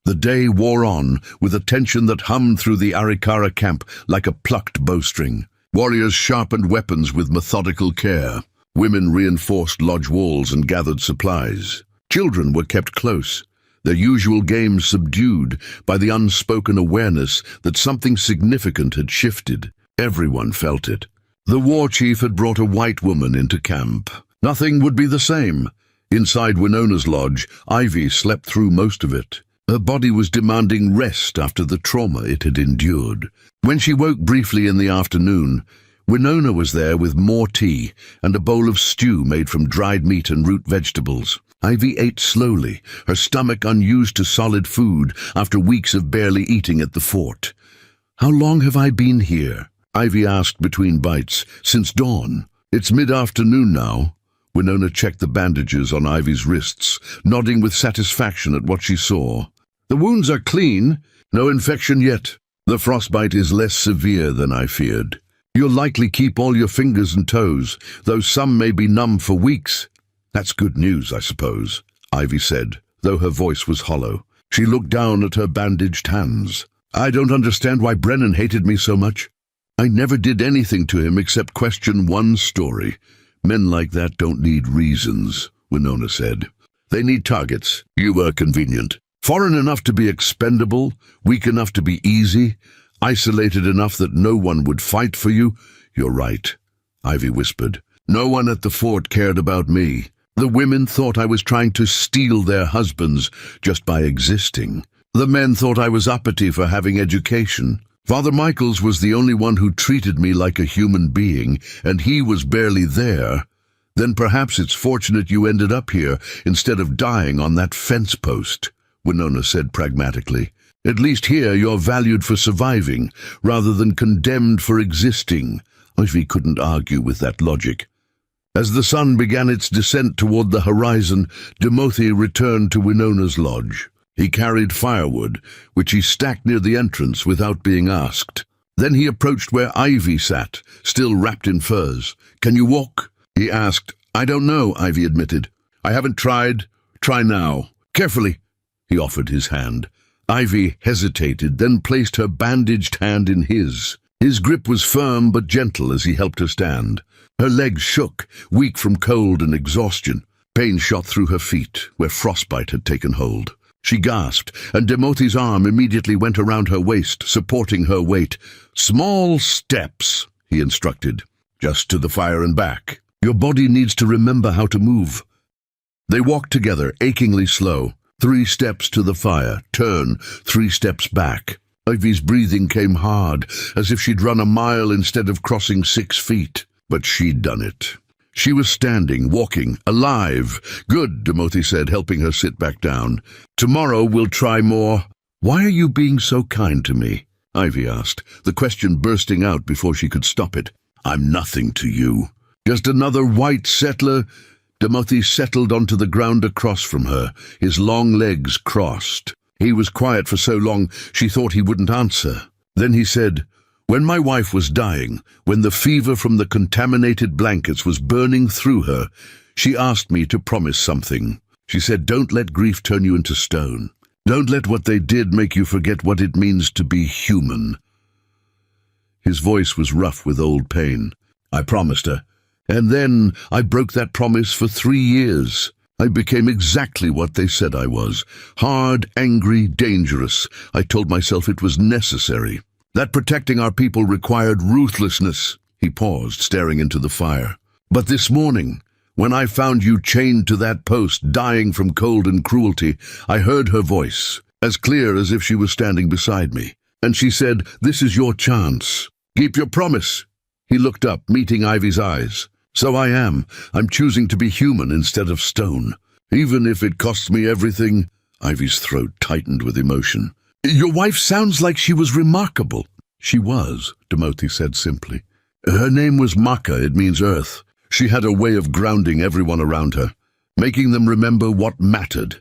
The day wore on, with a tension that hummed through the Arikara camp like a plucked bowstring. Warriors sharpened weapons with methodical care. Women reinforced lodge walls and gathered supplies. Children were kept close, their usual games subdued by the unspoken awareness that something significant had shifted. Everyone felt it. The WarChief had brought a white woman into camp. Nothing would be the same. Inside Winona's lodge, Ivy slept through most of it. Her body was demanding rest after the trauma it had endured. When she woke briefly in the afternoon, Winona was there with more tea and a bowl of stew made from dried meat and root vegetables. Ivy ate slowly, her stomach unused to solid food after weeks of barely eating at the fort. How long have I been here? Ivy asked between bites. Since dawn. It's mid-afternoon now. Winona checked the bandages on Ivy's wrists, nodding with satisfaction at what she saw. The wounds are clean, no infection yet. The frostbite is less severe than I feared. You'll likely keep all your fingers and toes, though some may be numb for weeks. That's good news, I suppose, Ivy said, though her voice was hollow. She looked down at her bandaged hands. I don't understand why Brennan hated me so much. I never did anything to him except question one story. Men like that don't need reasons, Winona said. They need targets. You were convenient. Foreign enough to be expendable, weak enough to be easy, isolated enough that no one would fight for you. You're right, Ivy whispered. No one at the fort cared about me. The women thought I was trying to steal their husbands just by existing. The men thought I was uppity for having education. Father Michaels was the only one who treated me like a human being, and he was barely there. Then perhaps it's fortunate you ended up here instead of dying on that fence post, Winona said pragmatically. At least here you're valued for surviving, rather than condemned for existing. Ivy couldn't argue with that logic. As the sun began its descent toward the horizon, Timothy returned to Winona's lodge. He carried firewood, which he stacked near the entrance without being asked. Then he approached where Ivy sat, still wrapped in furs. Can you walk? He asked. I don't know, Ivy admitted. I haven't tried. Try now. Carefully. He offered his hand. Ivy hesitated, then placed her bandaged hand in his. His grip was firm but gentle as he helped her stand. Her legs shook, weak from cold and exhaustion. Pain shot through her feet, where frostbite had taken hold. She gasped, and Timothy's arm immediately went around her waist, supporting her weight. Small steps, he instructed. Just to the fire and back. Your body needs to remember how to move. They walked together, achingly slow. 3 steps to the fire, turn, 3 steps back. Ivy's breathing came hard, as if she'd run a mile instead of crossing 6 feet. But she'd done it. She was standing, walking, alive. "Good," Timothy said, helping her sit back down. "Tomorrow we'll try more." "Why are you being so kind to me?" Ivy asked, the question bursting out before she could stop it. "I'm nothing to you. Just another white settler." Timothy settled onto the ground across from her, his long legs crossed. He was quiet for so long she thought he wouldn't answer. Then he said, "When my wife was dying, when the fever from the contaminated blankets was burning through her, she asked me to promise something. She said, 'Don't let grief turn you into stone. Don't let what they did make you forget what it means to be human.'" His voice was rough with old pain. "I promised her. And then I broke that promise for 3 years. I became exactly what they said I was. Hard, angry, dangerous. I told myself it was necessary. That protecting our people required ruthlessness." He paused, staring into the fire. "But this morning, when I found you chained to that post, dying from cold and cruelty, I heard her voice, as clear as if she was standing beside me. And she said, 'This is your chance. Keep your promise.'" He looked up, meeting Ivy's eyes. "So I am. I'm choosing to be human instead of stone. Even if it costs me everything." Ivy's throat tightened with emotion. "Your wife sounds like she was remarkable." "She was," Timothy said simply. "Her name was Maka, it means earth. She had a way of grounding everyone around her, making them remember what mattered."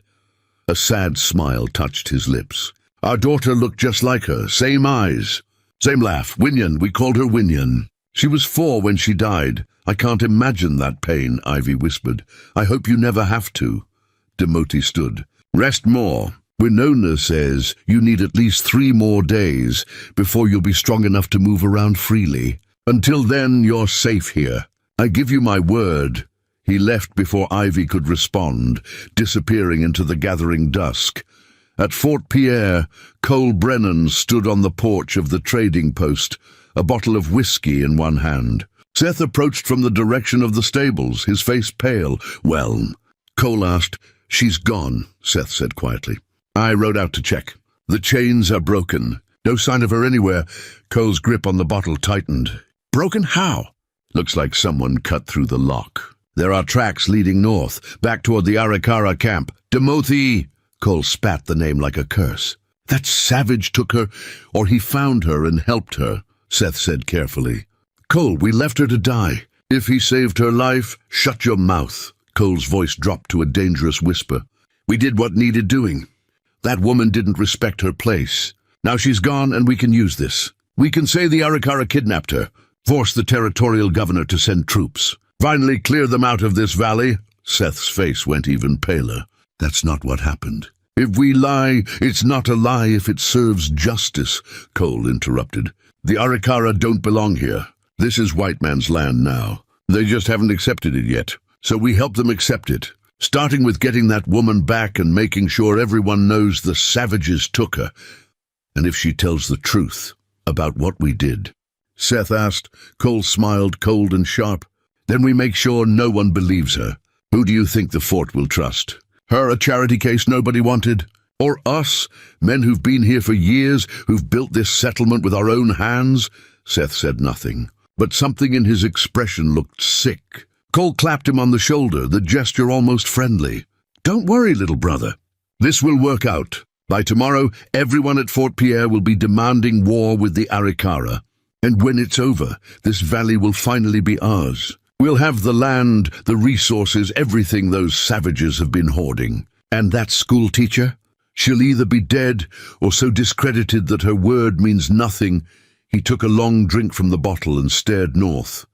A sad smile touched his lips. "Our daughter looked just like her, same eyes, same laugh. Winyan, we called her Winyan. She was 4 when she died. I can't imagine that pain," Ivy whispered. "I hope you never have to." Timothy stood. "Rest more. Winona says you need at least 3 more days before you'll be strong enough to move around freely. Until then, you're safe here. I give you my word." He left before Ivy could respond, disappearing into the gathering dusk. At Fort Pierre, Cole Brennan stood on the porch of the trading post, a bottle of whiskey in one hand. Seth approached from the direction of the stables, his face pale. "Well?" Cole asked. "She's gone," Seth said quietly. "I rode out to check. The chains are broken. No sign of her anywhere." Cole's grip on the bottle tightened. "Broken how?" "Looks like someone cut through the lock. There are tracks leading north, back toward the Arikara camp." "Timothy!" Cole spat the name like a curse. "That savage took her, or he found her and helped her," Seth said carefully. "Cole, we left her to die. If he saved her life, shut your mouth." Cole's voice dropped to a dangerous whisper. "We did what needed doing. That woman didn't respect her place. Now she's gone and we can use this. We can say the Arikara kidnapped her, force the territorial governor to send troops. Finally clear them out of this valley." Seth's face went even paler. "That's not what happened." "If we lie, it's not a lie if it serves justice," Cole interrupted. "The Arikara don't belong here. This is white man's land now. They just haven't accepted it yet. So we help them accept it, starting with getting that woman back and making sure everyone knows the savages took her. And if she tells the truth about what we did," Seth asked. Cole smiled, cold and sharp. "Then we make sure no one believes her. Who do you think the fort will trust? Her, a charity case nobody wanted? Or us, men who've been here for years, who've built this settlement with our own hands?" Seth said nothing, but something in his expression looked sick. Cole clapped him on the shoulder, the gesture almost friendly. "Don't worry, little brother. This will work out. By tomorrow, everyone at Fort Pierre will be demanding war with the Arikara. And when it's over, this valley will finally be ours. We'll have the land, the resources, everything those savages have been hoarding. And that school teacher? She'll either be dead or so discredited that her word means nothing." He took a long drink from the bottle and stared north.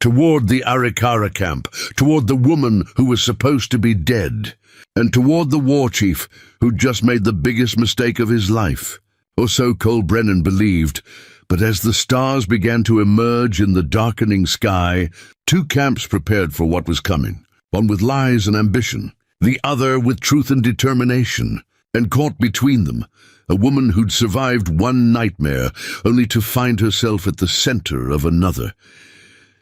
"Toward the Arikara camp, toward the woman who was supposed to be dead, and toward the WarChief who'd just made the biggest mistake of his life." Or so Cole Brennan believed. But as the stars began to emerge in the darkening sky, 2 camps prepared for what was coming, one with lies and ambition, the other with truth and determination. And caught between them, a woman who'd survived one nightmare, only to find herself at the center of another.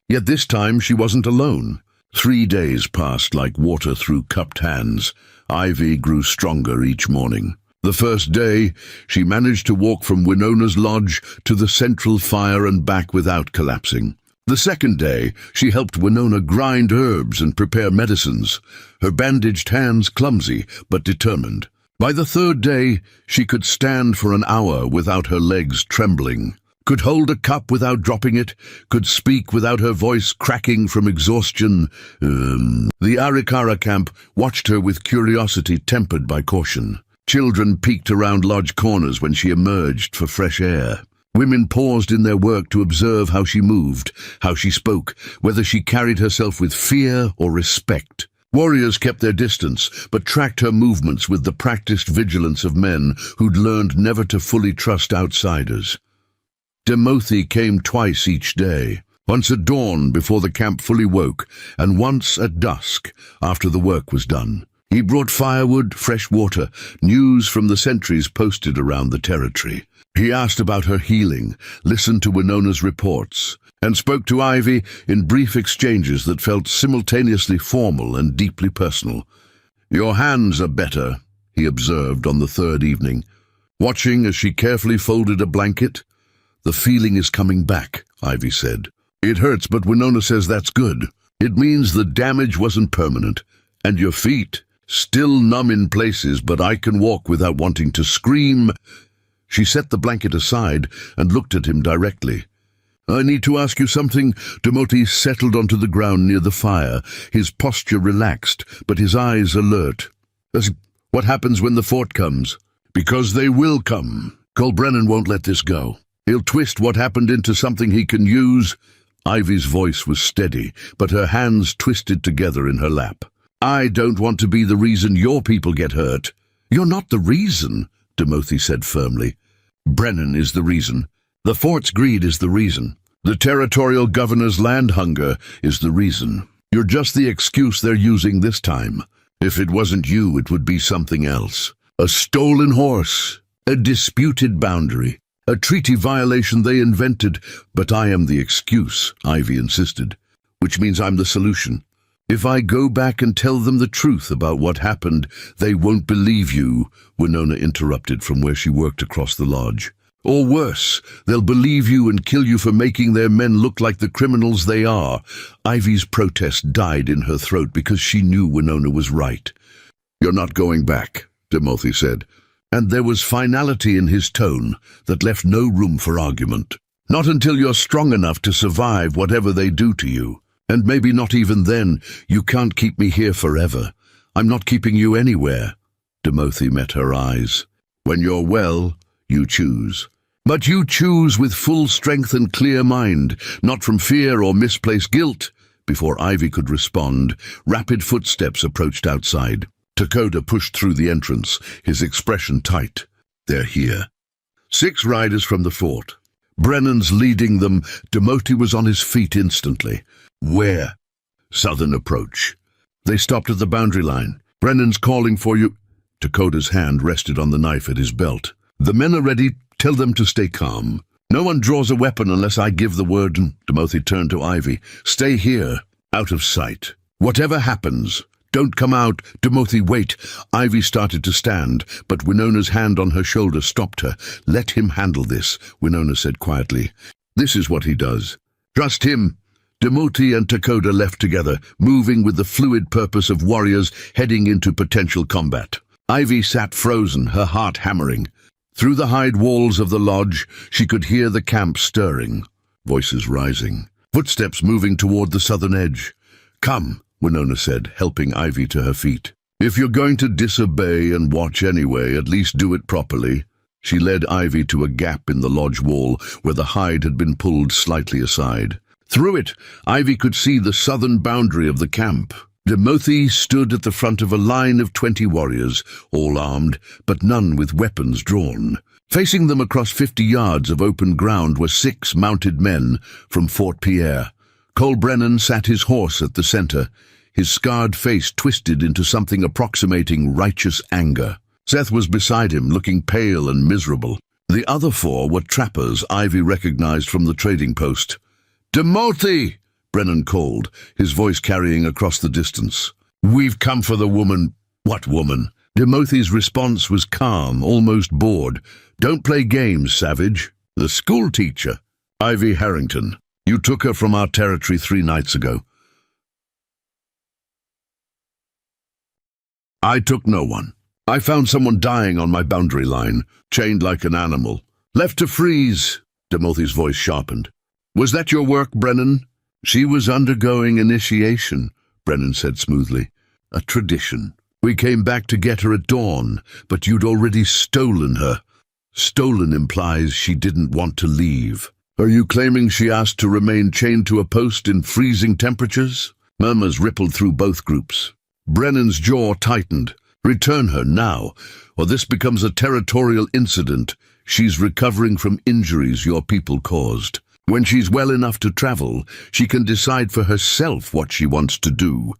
Yet this time she wasn't alone. 3 days passed like water through cupped hands. Ivy grew stronger each morning. The first day, she managed to walk from Winona's lodge to the central fire and back without collapsing. The second day, she helped Winona grind herbs and prepare medicines, her bandaged hands clumsy but determined. By the third day, she could stand for an hour without her legs trembling, could hold a cup without dropping it, could speak without her voice cracking from exhaustion. The Arikara camp watched her with curiosity tempered by caution. Children peeked around lodge corners when she emerged for fresh air. Women paused in their work to observe how she moved, how she spoke, whether she carried herself with fear or respect. Warriors kept their distance, but tracked her movements with the practiced vigilance of men who'd learned never to fully trust outsiders. Timothy came twice each day, once at dawn before the camp fully woke, and once at dusk after the work was done. He brought firewood, fresh water, news from the sentries posted around the territory. He asked about her healing, listened to Winona's reports, and spoke to Ivy in brief exchanges that felt simultaneously formal and deeply personal. "Your hands are better," he observed on the third evening, watching as she carefully folded a blanket. "The feeling is coming back," Ivy said. "It hurts, but Winona says that's good. It means the damage wasn't permanent. And your feet, still numb in places, but I can walk without wanting to scream." She set the blanket aside and looked at him directly. "I need to ask you something." Timothy settled onto the ground near the fire, his posture relaxed, but his eyes alert. "What happens when the fort comes?" "Because they will come. Cole Brennan won't let this go. He'll twist what happened into something he can use." Ivy's voice was steady, but her hands twisted together in her lap. "I don't want to be the reason your people get hurt." "You're not the reason," Timothy said firmly. "Brennan is the reason. The fort's greed is the reason. The territorial governor's land hunger is the reason. You're just the excuse they're using this time. If it wasn't you, it would be something else. A stolen horse, a disputed boundary, a treaty violation they invented. But I am the excuse," Ivy insisted, "which means I'm the solution. If I go back and tell them the truth about what happened, they won't believe you," Winona interrupted from where she worked across the lodge. "Or worse, they'll believe you and kill you for making their men look like the criminals they are." Ivy's protest died in her throat because she knew Winona was right. "You're not going back," Timothy said, and there was finality in his tone that left no room for argument. "Not until you're strong enough to survive whatever they do to you. And maybe not even then. You can't keep me here forever. I'm not keeping you anywhere." Timothy met her eyes. "When you're well, you choose. But you choose with full strength and clear mind, not from fear or misplaced guilt." Before Ivy could respond, rapid footsteps approached outside. Dakota pushed through the entrance, his expression tight. "They're here." 6 riders from the fort. Brennan's leading them. Timothy was on his feet instantly. "Where?" "Southern approach." They stopped at the boundary line. "Brennan's calling for you." Dakota's hand rested on the knife at his belt. "The men are ready. Tell them to stay calm. No one draws a weapon unless I give the word." Timothy turned to Ivy. "Stay here, out of sight. Whatever happens, don't come out." "Timothy, wait." Ivy started to stand, but Winona's hand on her shoulder stopped her. "Let him handle this," Winona said quietly. "This is what he does. Trust him." Timothy and Dakota left together, moving with the fluid purpose of warriors heading into potential combat. Ivy sat frozen, her heart hammering. Through the hide walls of the lodge, she could hear the camp stirring, voices rising, footsteps moving toward the southern edge. "Come," Winona said, helping Ivy to her feet. "If you're going to disobey and watch anyway, at least do it properly." She led Ivy to a gap in the lodge wall where the hide had been pulled slightly aside. Through it, Ivy could see the southern boundary of the camp. Timothy stood at the front of a line of 20 warriors, all armed, but none with weapons drawn. Facing them across 50 yards of open ground were 6 mounted men from Fort Pierre. Cole Brennan sat his horse at the center, his scarred face twisted into something approximating righteous anger. Seth was beside him, looking pale and miserable. The other 4 were trappers Ivy recognized from the trading post. "Timothy!" Brennan called, his voice carrying across the distance. "We've come for the woman." "What woman?" Timothy's response was calm, almost bored. "Don't play games, savage." "The school teacher." "Ivy Harrington." You took her from our territory 3 nights ago. I took no one. I found someone dying on my boundary line, chained like an animal. Left to freeze. Timothy's voice sharpened. Was that your work, Brennan? She was undergoing initiation, Brennan said smoothly. A tradition. We came back to get her at dawn, but you'd already stolen her. Stolen implies she didn't want to leave. Are you claiming she asked to remain chained to a post in freezing temperatures? Murmurs rippled through both groups. Brennan's jaw tightened. Return her now, or this becomes a territorial incident. She's recovering from injuries your people caused. When she's well enough to travel, she can decide for herself what she wants to do.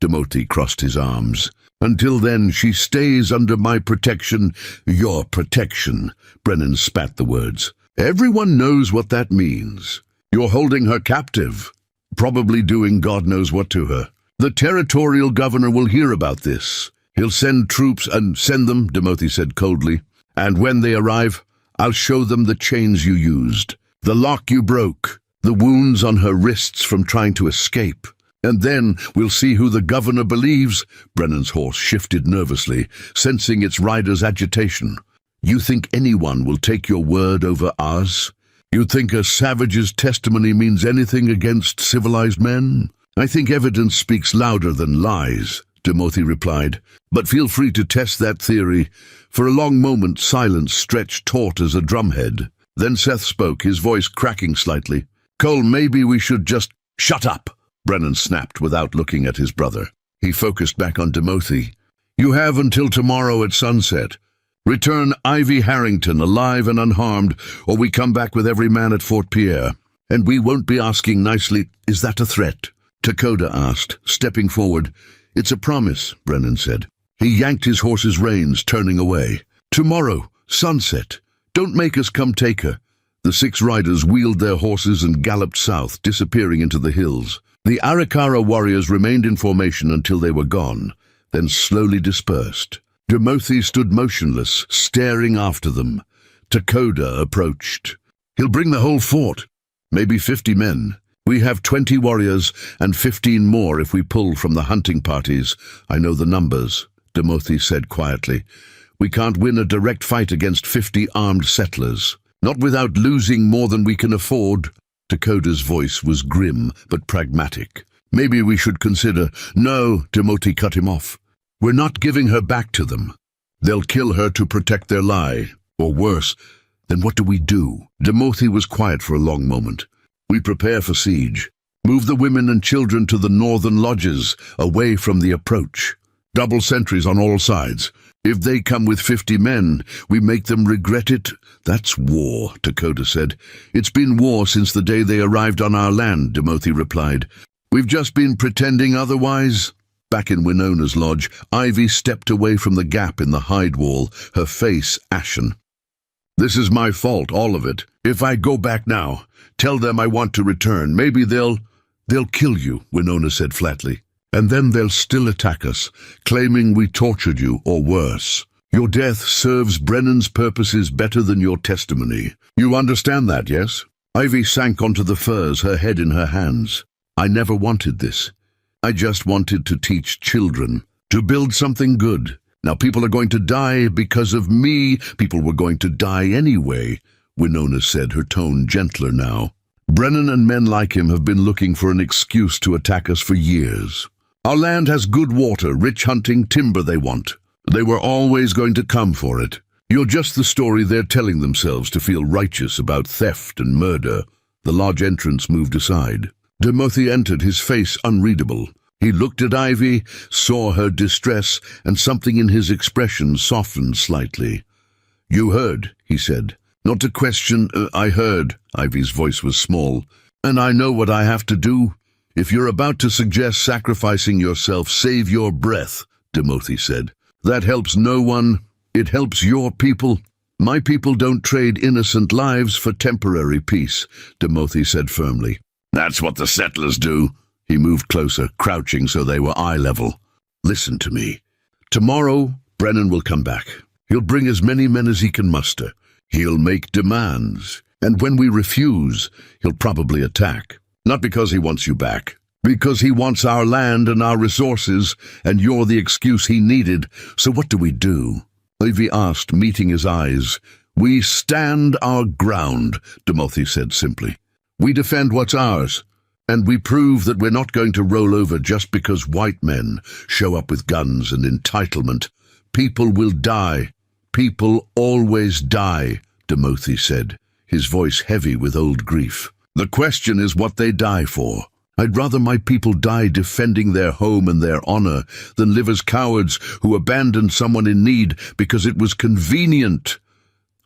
Timothy crossed his arms. Until then, she stays under my protection, your protection. Brennan spat the words. Everyone knows what that means. You're holding her captive, probably doing God knows what to her. The territorial governor will hear about this. He'll send troops and send them, Timothy said coldly. And when they arrive, I'll show them the chains you used, the lock you broke, the wounds on her wrists from trying to escape. And then we'll see who the governor believes. Brennan's horse shifted nervously, sensing its rider's agitation. You think anyone will take your word over ours? You think a savage's testimony means anything against civilized men? I think evidence speaks louder than lies, Timothy replied. But feel free to test that theory. For a long moment, silence stretched taut as a drumhead. Then Seth spoke, his voice cracking slightly. Cole, maybe we should just shut up. Brennan snapped without looking at his brother. He focused back on Timothy. You have until tomorrow at sunset. Return Ivy Harrington alive and unharmed, or we come back with every man at Fort Pierre. And we won't be asking nicely, is that a threat? Takoda asked, stepping forward. It's a promise, Brennan said. He yanked his horse's reins, turning away. Tomorrow, sunset. Don't make us come take her. The 6 riders wheeled their horses and galloped south, disappearing into the hills. The Arikara warriors remained in formation until they were gone, then slowly dispersed. Timothy stood motionless, staring after them. Takoda approached. He'll bring the whole fort, maybe 50 men. We have 20 warriors and 15 more if we pull from the hunting parties. I know the numbers, Timothy said quietly. We can't win a direct fight against 50 armed settlers, not without losing more than we can afford. Takoda's voice was grim but pragmatic. Maybe we should consider— No, Timothy cut him off. We're not giving her back to them. They'll kill her to protect their lie. Or worse, then what do we do? Timothy was quiet for a long moment. We prepare for siege. Move the women and children to the northern lodges, away from the approach. Double sentries on all sides. If they come with 50 men, we make them regret it. That's war, Takoda said. It's been war since the day they arrived on our land, Timothy replied. We've just been pretending otherwise. Back in Winona's lodge, Ivy stepped away from the gap in the hide wall, her face ashen. This is my fault, all of it. If I go back now, tell them I want to return, maybe they'll kill you, Winona said flatly. And then they'll still attack us, claiming we tortured you, or worse. Your death serves Brennan's purposes better than your testimony. You understand that, yes? Ivy sank onto the furs, her head in her hands. I never wanted this. I just wanted to teach children, to build something good. Now people are going to die because of me. People were going to die anyway, Winona said, her tone gentler now. Brennan and men like him have been looking for an excuse to attack us for years. Our land has good water, rich hunting, timber they want. They were always going to come for it. You're just the story they're telling themselves to feel righteous about theft and murder. The lodge entrance moved aside. Timothy entered, his face unreadable. He looked at Ivy, saw her distress, and something in his expression softened slightly. You heard, he said. Not to question, I heard. Ivy's voice was small. And I know what I have to do. If you're about to suggest sacrificing yourself, save your breath, Timothy said. That helps no one. It helps your people. My people don't trade innocent lives for temporary peace, Timothy said firmly. That's what the settlers do. He moved closer, crouching so they were eye level. Listen to me. Tomorrow, Brennan will come back. He'll bring as many men as he can muster. He'll make demands. And when we refuse, he'll probably attack. Not because he wants you back. Because he wants our land and our resources, and you're the excuse he needed. So what do we do? Ivy asked, meeting his eyes. We stand our ground, Timothy said simply. We defend what's ours, and we prove that we're not going to roll over just because white men show up with guns and entitlement. People will die. People always die, Timothy said, his voice heavy with old grief. The question is what they die for. I'd rather my people die defending their home and their honor than live as cowards who abandoned someone in need because it was convenient.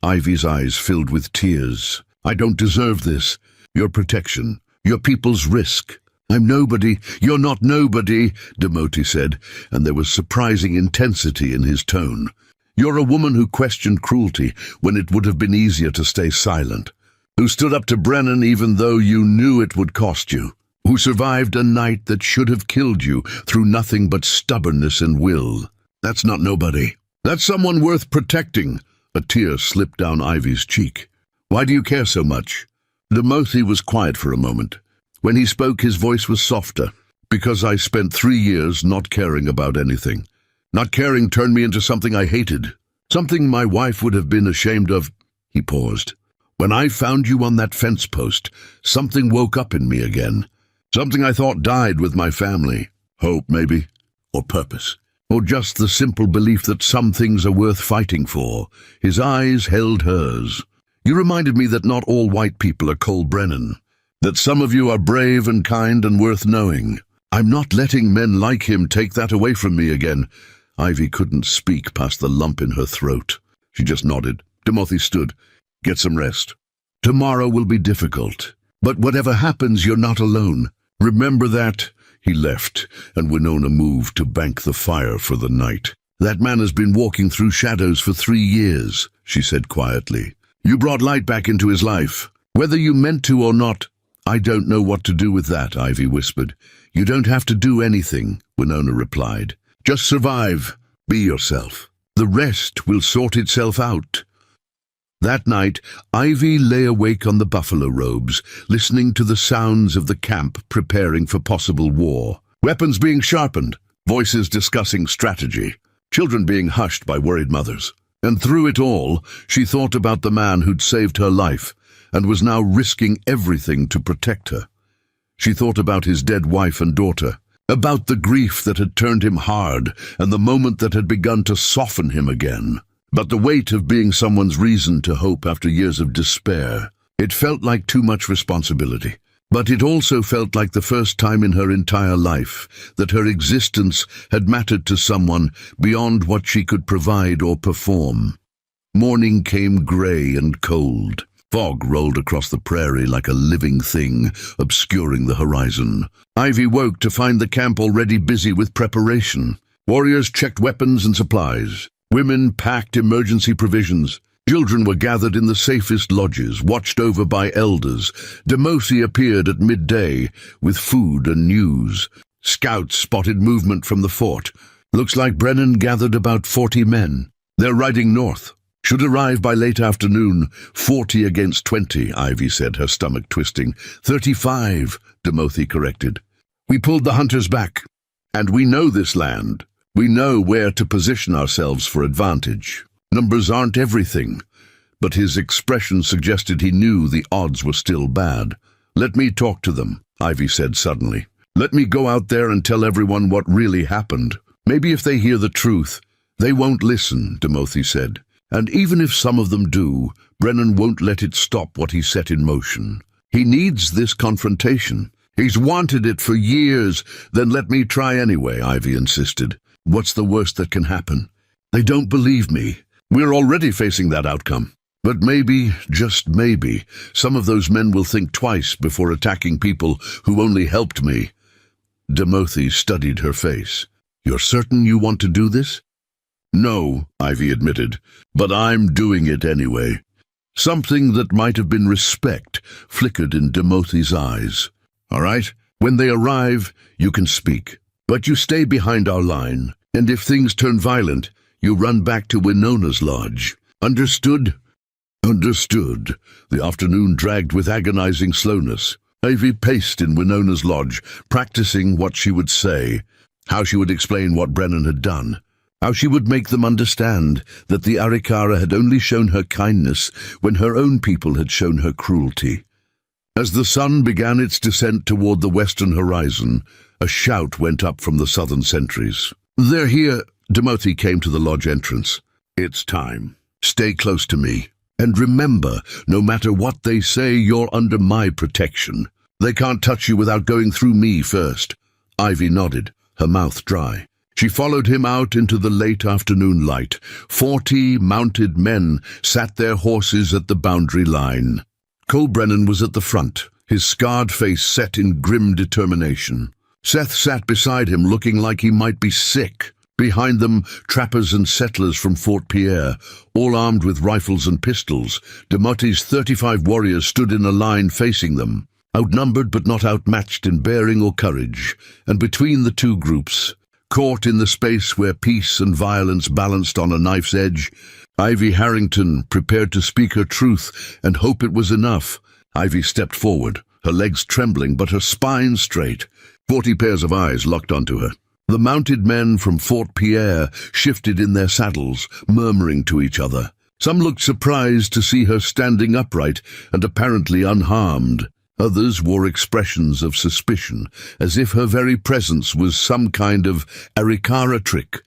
Ivy's eyes filled with tears. I don't deserve this. Your protection, your people's risk. I'm nobody. You're not nobody, Timothy said, and there was surprising intensity in his tone. You're a woman who questioned cruelty when it would have been easier to stay silent, who stood up to Brennan even though you knew it would cost you, who survived a night that should have killed you through nothing but stubbornness and will. That's not nobody. That's someone worth protecting. A tear slipped down Ivy's cheek. Why do you care so much? Timothy was quiet for a moment. When he spoke, his voice was softer. Because I spent 3 years not caring about anything. Not caring turned me into something I hated. Something my wife would have been ashamed of. He paused. When I found you on that fence post, something woke up in me again. Something I thought died with my family. Hope, maybe. Or purpose. Or just the simple belief that some things are worth fighting for. His eyes held hers. You reminded me that not all white people are Cole Brennan. That some of you are brave and kind and worth knowing. I'm not letting men like him take that away from me again. Ivy couldn't speak past the lump in her throat. She just nodded. Timothy stood. Get some rest. Tomorrow will be difficult. But whatever happens, you're not alone. Remember that. He left, and Winona moved to bank the fire for the night. That man has been walking through shadows for 3 years, she said quietly. You brought light back into his life. Whether you meant to or not, I don't know what to do with that, Ivy whispered. You don't have to do anything, Winona replied. Just survive. Be yourself. The rest will sort itself out. That night, Ivy lay awake on the buffalo robes, listening to the sounds of the camp preparing for possible war. Weapons being sharpened, voices discussing strategy, children being hushed by worried mothers. And through it all, she thought about the man who'd saved her life and was now risking everything to protect her. She thought about his dead wife and daughter, about the grief that had turned him hard and the moment that had begun to soften him again. But the weight of being someone's reason to hope after years of despair, it felt like too much responsibility. But it also felt like the first time in her entire life that her existence had mattered to someone beyond what she could provide or perform. Morning came gray and cold. Fog rolled across the prairie like a living thing, obscuring the horizon. Ivy woke to find the camp already busy with preparation. Warriors checked weapons and supplies. Women packed emergency provisions. Children were gathered in the safest lodges, watched over by elders. Timothy appeared at midday with food and news. Scouts spotted movement from the fort. Looks like Brennan gathered about 40 men. They're riding north. Should arrive by late afternoon. 40 against 20, Ivy said, her stomach twisting. 35, Timothy corrected. We pulled the hunters back. And we know this land. We know where to position ourselves for advantage. Numbers aren't everything, but his expression suggested he knew the odds were still bad. Let me talk to them, Ivy said suddenly. Let me go out there and tell everyone what really happened. Maybe if they hear the truth, they won't listen, Timothy said. And even if some of them do, Brennan won't let it stop what he set in motion. He needs this confrontation. He's wanted it for years. Then let me try anyway, Ivy insisted. What's the worst that can happen? They don't believe me. We're already facing that outcome. But maybe, just maybe, some of those men will think twice before attacking people who only helped me. Timothy studied her face. You're certain you want to do this? No, Ivy admitted, but I'm doing it anyway. Something that might have been respect flickered in Timothy's eyes. All right, when they arrive, you can speak. But you stay behind our line, and if things turn violent, you run back to Winona's lodge. Understood? Understood. The afternoon dragged with agonizing slowness. Ivy paced in Winona's lodge, practicing what she would say, how she would explain what Brennan had done, how she would make them understand that the Arikara had only shown her kindness when her own people had shown her cruelty. As the sun began its descent toward the western horizon, a shout went up from the southern sentries. "They're here!" Demoti came to the lodge entrance. "It's time. Stay close to me. And remember, no matter what they say, you're under my protection. They can't touch you without going through me first." Ivy nodded, her mouth dry. She followed him out into the late afternoon light. 40 mounted men sat their horses at the boundary line. Cole Brennan was at the front, his scarred face set in grim determination. Seth sat beside him, looking like he might be sick. Behind them, trappers and settlers from Fort Pierre, all armed with rifles and pistols. Demoti's 35 warriors stood in a line facing them, outnumbered but not outmatched in bearing or courage. And between the two groups, caught in the space where peace and violence balanced on a knife's edge, Ivy Harrington, prepared to speak her truth and hope it was enough. Ivy stepped forward, her legs trembling but her spine straight. 40 pairs of eyes locked onto her. The mounted men from Fort Pierre shifted in their saddles, murmuring to each other. Some looked surprised to see her standing upright and apparently unharmed. Others wore expressions of suspicion, as if her very presence was some kind of Arikara trick.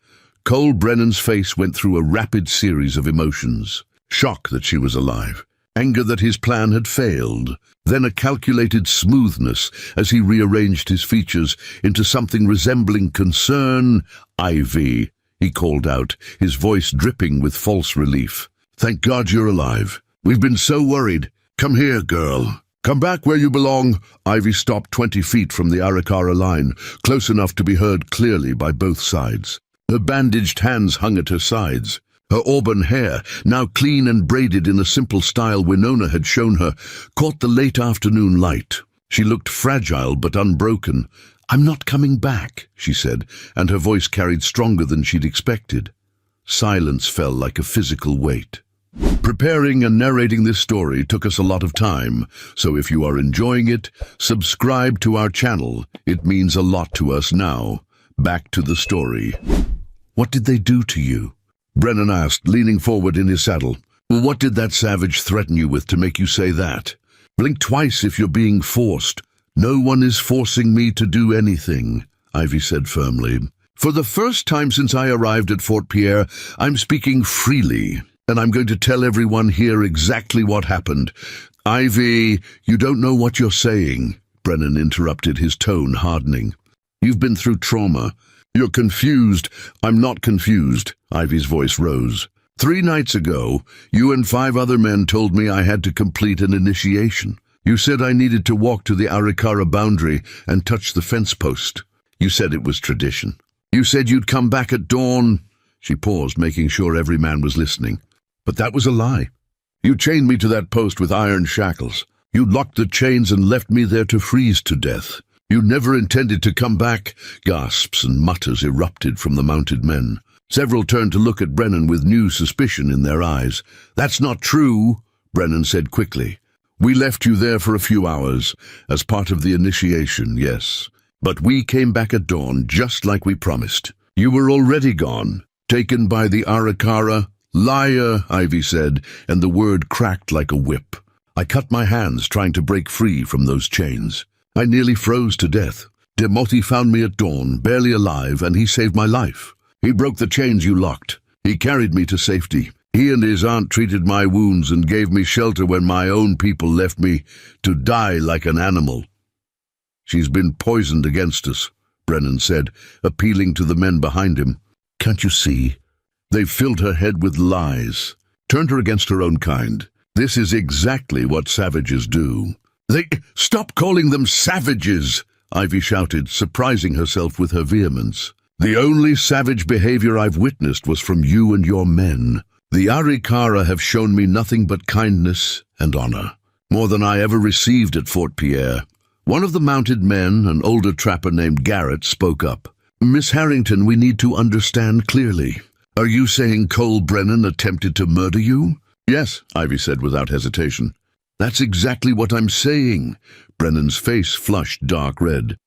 Cole Brennan's face went through a rapid series of emotions. Shock that she was alive. Anger that his plan had failed. Then a calculated smoothness as he rearranged his features into something resembling concern. "Ivy," he called out, his voice dripping with false relief. "Thank God you're alive. We've been so worried. Come here, girl. Come back where you belong." Ivy stopped 20 feet from the Arikara line, close enough to be heard clearly by both sides. Her bandaged hands hung at her sides. Her auburn hair, now clean and braided in a simple style Winona had shown her, caught the late afternoon light. She looked fragile but unbroken. "I'm not coming back," she said, and her voice carried stronger than she'd expected. Silence fell like a physical weight. Preparing and narrating this story took us a lot of time, so if you are enjoying it, subscribe to our channel. It means a lot to us now. Back to the story. "What did they do to you?" Brennan asked, leaning forward in his saddle. "What did that savage threaten you with to make you say that? Blink twice if you're being forced." "No one is forcing me to do anything," Ivy said firmly. "For the first time since I arrived at Fort Pierre, I'm speaking freely, and I'm going to tell everyone here exactly what happened." "Ivy, you don't know what you're saying," Brennan interrupted, his tone hardening. "You've been through trauma. You're confused." "I'm not confused," Ivy's voice rose. 3 nights ago, you and 5 other men told me I had to complete an initiation. You said I needed to walk to the Arikara boundary and touch the fence post. You said it was tradition. You said you'd come back at dawn." She paused, making sure every man was listening. "But that was a lie. You chained me to that post with iron shackles. You locked the chains and left me there to freeze to death. You never intended to come back." Gasps and mutters erupted from the mounted men. Several turned to look at Brennan with new suspicion in their eyes. "That's not true," Brennan said quickly. "We left you there for a few hours, as part of the initiation, yes. But we came back at dawn, just like we promised. You were already gone, taken by the Arikara." "Liar," Ivy said, and the word cracked like a whip. "I cut my hands trying to break free from those chains. I nearly froze to death. Demoti found me at dawn, barely alive, and he saved my life. He broke the chains you locked. He carried me to safety. He and his aunt treated my wounds and gave me shelter when my own people left me to die like an animal." "She's been poisoned against us," Brennan said, appealing to the men behind him. "Can't you see? They've filled her head with lies, turned her against her own kind. This is exactly what savages do." "Stop calling them savages!" Ivy shouted, surprising herself with her vehemence. "The only savage behavior I've witnessed was from you and your men. The Arikara have shown me nothing but kindness and honor, more than I ever received at Fort Pierre." One of the mounted men, an older trapper named Garrett, spoke up. "Miss Harrington, we need to understand clearly. Are you saying Cole Brennan attempted to murder you?" Yes, Ivy said without hesitation. That's exactly what I'm saying. Brennan's face flushed dark red.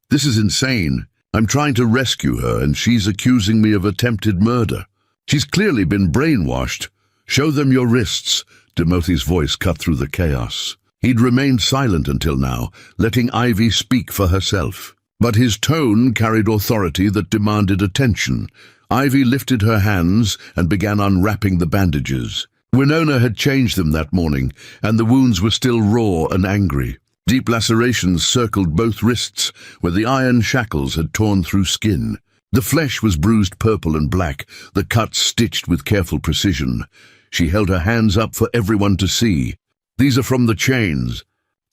This is insane. I'm trying to rescue her, and she's accusing me of attempted murder. She's clearly been brainwashed. Show them your wrists. Timothy's voice cut through the chaos. He'd remained silent until now, letting Ivy speak for herself. But his tone carried authority that demanded attention. Ivy lifted her hands and began unwrapping the bandages. Winona had changed them that morning, and the wounds were still raw and angry. Deep lacerations circled both wrists, where the iron shackles had torn through skin. The flesh was bruised purple and black, the cuts stitched with careful precision. She held her hands up for everyone to see. These are from the chains,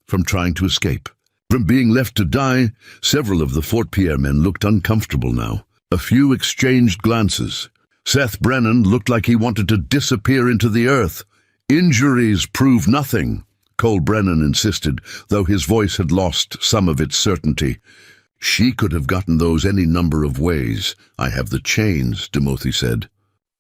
from trying to escape. From being left to die. Several of the Fort Pierre men looked uncomfortable now. A few exchanged glances. Seth Brennan looked like he wanted to disappear into the earth. Injuries prove nothing, Cole Brennan insisted, though his voice had lost some of its certainty. She could have gotten those any number of ways. I have the chains, Timothy said.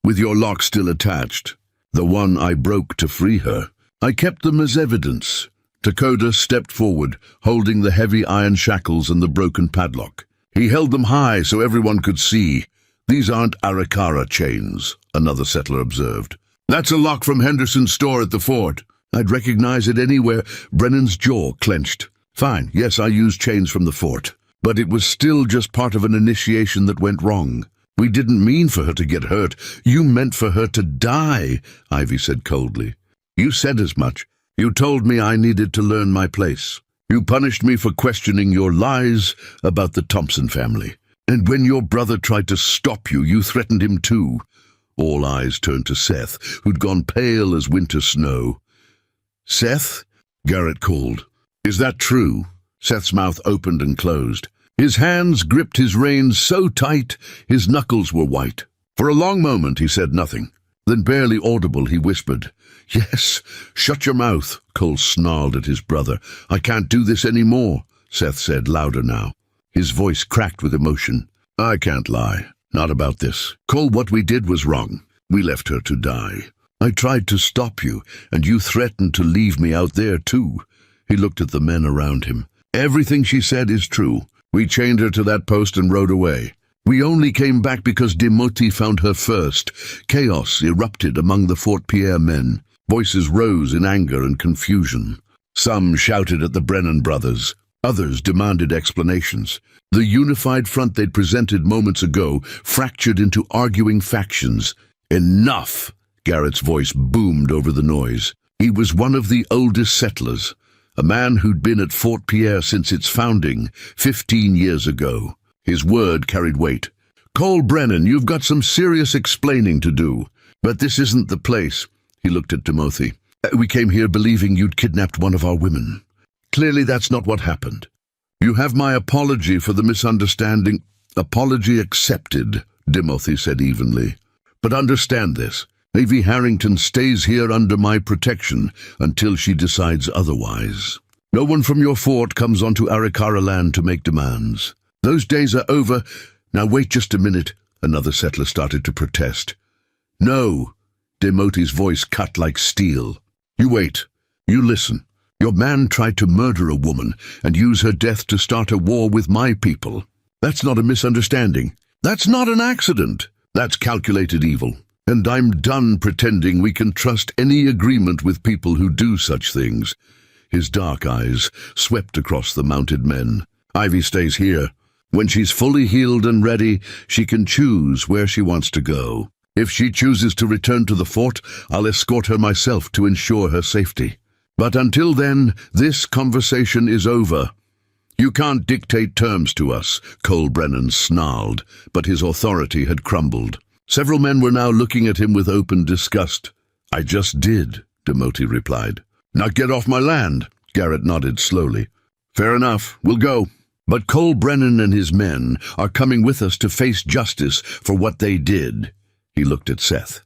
With your lock still attached. The one I broke to free her. I kept them as evidence. Dakota stepped forward, holding the heavy iron shackles and the broken padlock. He held them high so everyone could see. These aren't Arikara chains, another settler observed. That's a lock from Henderson's store at the fort. I'd recognize it anywhere. Brennan's jaw clenched. Fine, yes, I used chains from the fort. But it was still just part of an initiation that went wrong. We didn't mean for her to get hurt. You meant for her to die, Ivy said coldly. You said as much. You told me I needed to learn my place. You punished me for questioning your lies about the Thompson family. And when your brother tried to stop you, you threatened him too. All eyes turned to Seth, who'd gone pale as winter snow. Seth? Garrett called. Is that true? Seth's mouth opened and closed. His hands gripped his reins so tight, his knuckles were white. For a long moment he said nothing. Then, barely audible, he whispered, Yes, shut your mouth, Cole snarled at his brother. I can't do this any more, Seth said, louder now. His voice cracked with emotion. I can't lie. Not about this. Cole, what we did was wrong. We left her to die. I tried to stop you, and you threatened to leave me out there too. He looked at the men around him. Everything she said is true. We chained her to that post and rode away. We only came back because Timothy found her first. Chaos erupted among the Fort Pierre men. Voices rose in anger and confusion. Some shouted at the Brennan brothers. Others demanded explanations. The unified front they'd presented moments ago fractured into arguing factions. Enough! Garrett's voice boomed over the noise. He was one of the oldest settlers, a man who'd been at Fort Pierre since its founding 15 years ago. His word carried weight. Cole Brennan, you've got some serious explaining to do. But this isn't the place. He looked at Timothy. We came here believing you'd kidnapped one of our women. Clearly that's not what happened. You have my apology for the misunderstanding. Apology accepted, Timothy said evenly. But understand this. Ivy Harrington stays here under my protection until she decides otherwise. No one from your fort comes onto Arikara land to make demands. Those days are over. Now wait just a minute. Another settler started to protest. No. Timothy's voice cut like steel. You wait. You listen. Your man tried to murder a woman and use her death to start a war with my people. That's not a misunderstanding. That's not an accident. That's calculated evil. And I'm done pretending we can trust any agreement with people who do such things. His dark eyes swept across the mounted men. Ivy stays here. When she's fully healed and ready, she can choose where she wants to go. If she chooses to return to the fort, I'll escort her myself to ensure her safety. But until then, this conversation is over. You can't dictate terms to us, Cole Brennan snarled, but his authority had crumbled. Several men were now looking at him with open disgust. I just did, Timothy replied. Now get off my land, Garrett nodded slowly. Fair enough, we'll go. But Cole Brennan and his men are coming with us to face justice for what they did. He looked at Seth.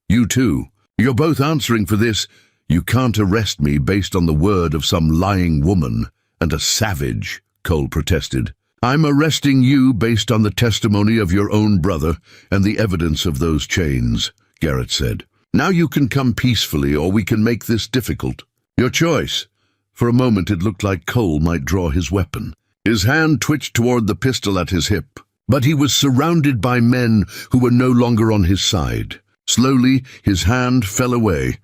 You too. You're both answering for this. You can't arrest me based on the word of some lying woman and a savage, Cole protested. I'm arresting you based on the testimony of your own brother and the evidence of those chains, Garrett said. Now you can come peacefully, or we can make this difficult. Your choice." For a moment it looked like Cole might draw his weapon. His hand twitched toward the pistol at his hip, but he was surrounded by men who were no longer on his side. Slowly, his hand fell away.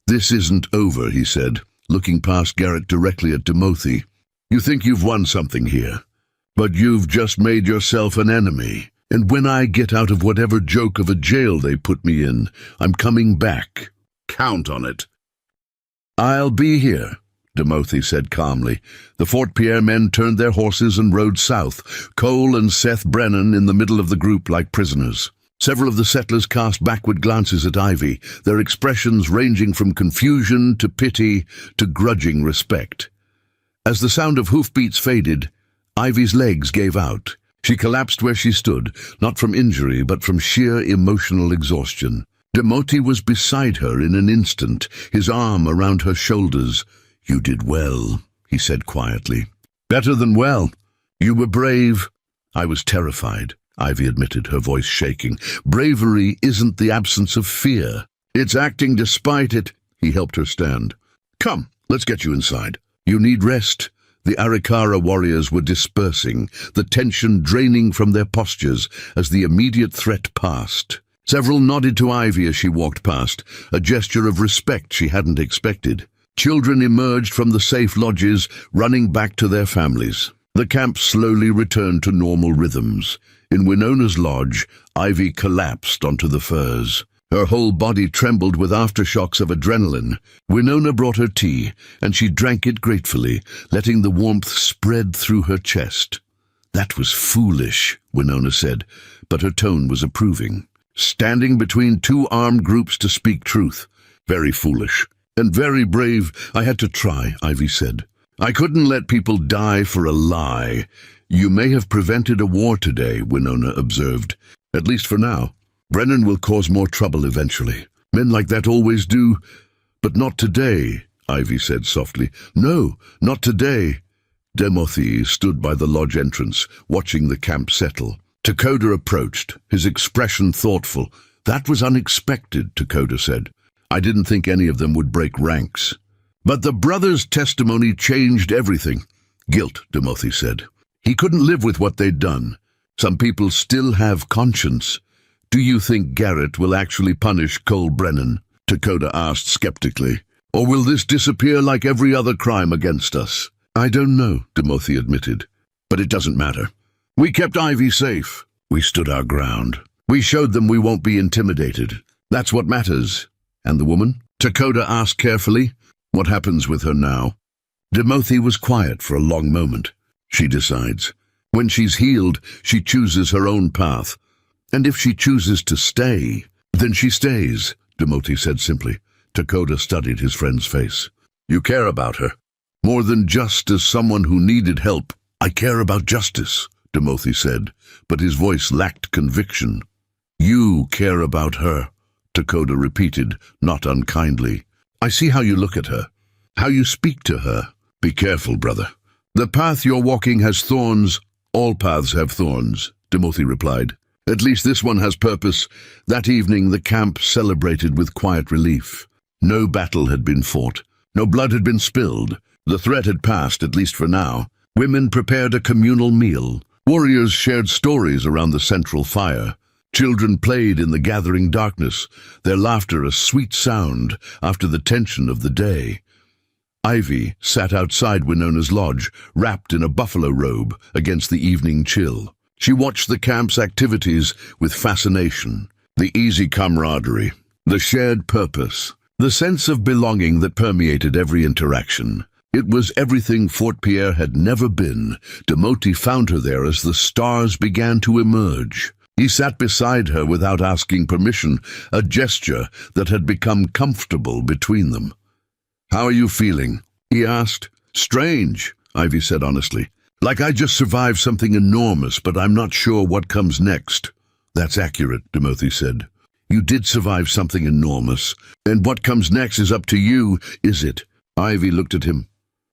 "This isn't over," he said, looking past Garrett directly at Timothy. "You think you've won something here, but you've just made yourself an enemy. And when I get out of whatever joke of a jail they put me in, I'm coming back. Count on it." "I'll be here," Timothy said calmly. The Fort Pierre men turned their horses and rode south, Cole and Seth Brennan in the middle of the group like prisoners. Several of the settlers cast backward glances at Ivy, their expressions ranging from confusion to pity to grudging respect. As the sound of hoofbeats faded, Ivy's legs gave out. She collapsed where she stood, not from injury but from sheer emotional exhaustion. Timothy was beside her in an instant, his arm around her shoulders. "You did well," he said quietly. "Better than well. You were brave." "I was terrified," Ivy admitted, her voice shaking. "Bravery isn't the absence of fear. It's acting despite it." He helped her stand. "Come, let's get you inside. You need rest." The Arikara warriors were dispersing, the tension draining from their postures as the immediate threat passed. Several nodded to Ivy as she walked past, a gesture of respect she hadn't expected. Children emerged from the safe lodges, running back to their families. The camp slowly returned to normal rhythms. In Winona's lodge, Ivy collapsed onto the furs. Her whole body trembled with aftershocks of adrenaline. Winona brought her tea, and she drank it gratefully, letting the warmth spread through her chest. "That was foolish," Winona said, but her tone was approving. "Standing between two armed groups to speak truth. Very foolish. And very brave. I had to try," Ivy said. "I couldn't let people die for a lie." "You may have prevented a war today," Winona observed. "At least for now. Brennan will cause more trouble eventually. Men like that always do." "But not today," Ivy said softly. "No, not today." Timothy stood by the lodge entrance, watching the camp settle. Takoda approached, his expression thoughtful. "That was unexpected," Takoda said. "I didn't think any of them would break ranks." "But the brothers' testimony changed everything." "Guilt," Timothy said. "He couldn't live with what they'd done. Some people still have conscience." "Do you think Garrett will actually punish Cole Brennan?" Takoda asked skeptically. "Or will this disappear like every other crime against us?" "I don't know," Timothy admitted. "But it doesn't matter. We kept Ivy safe. We stood our ground. We showed them we won't be intimidated. That's what matters." "And the woman?" Takoda asked carefully. "What happens with her now?" Timothy was quiet for a long moment. "She decides. When she's healed, she chooses her own path. And if she chooses to stay, then she stays," Timothy said simply. Takoda studied his friend's face. "You care about her. More than just as someone who needed help." "I care about justice," Timothy said, but his voice lacked conviction. "You care about her," Takoda repeated, not unkindly. "I see how you look at her, how you speak to her. Be careful, brother. The path you're walking has thorns. All paths have thorns," Timothy replied. "At least this one has purpose." That evening the camp celebrated with quiet relief. No battle had been fought. No blood had been spilled. The threat had passed, at least for now. Women prepared a communal meal. Warriors shared stories around the central fire. Children played in the gathering darkness, their laughter a sweet sound after the tension of the day. Ivy sat outside Winona's lodge, wrapped in a buffalo robe against the evening chill. She watched the camp's activities with fascination. The easy camaraderie, the shared purpose, the sense of belonging that permeated every interaction. It was everything Fort Pierre had never been. Timothy found her there as the stars began to emerge. He sat beside her without asking permission, a gesture that had become comfortable between them. "How are you feeling?" he asked. "Strange," Ivy said honestly. "Like I just survived something enormous, but I'm not sure what comes next." "That's accurate," Timothy said. "You did survive something enormous, and what comes next is up to you, is it?" Ivy looked at him.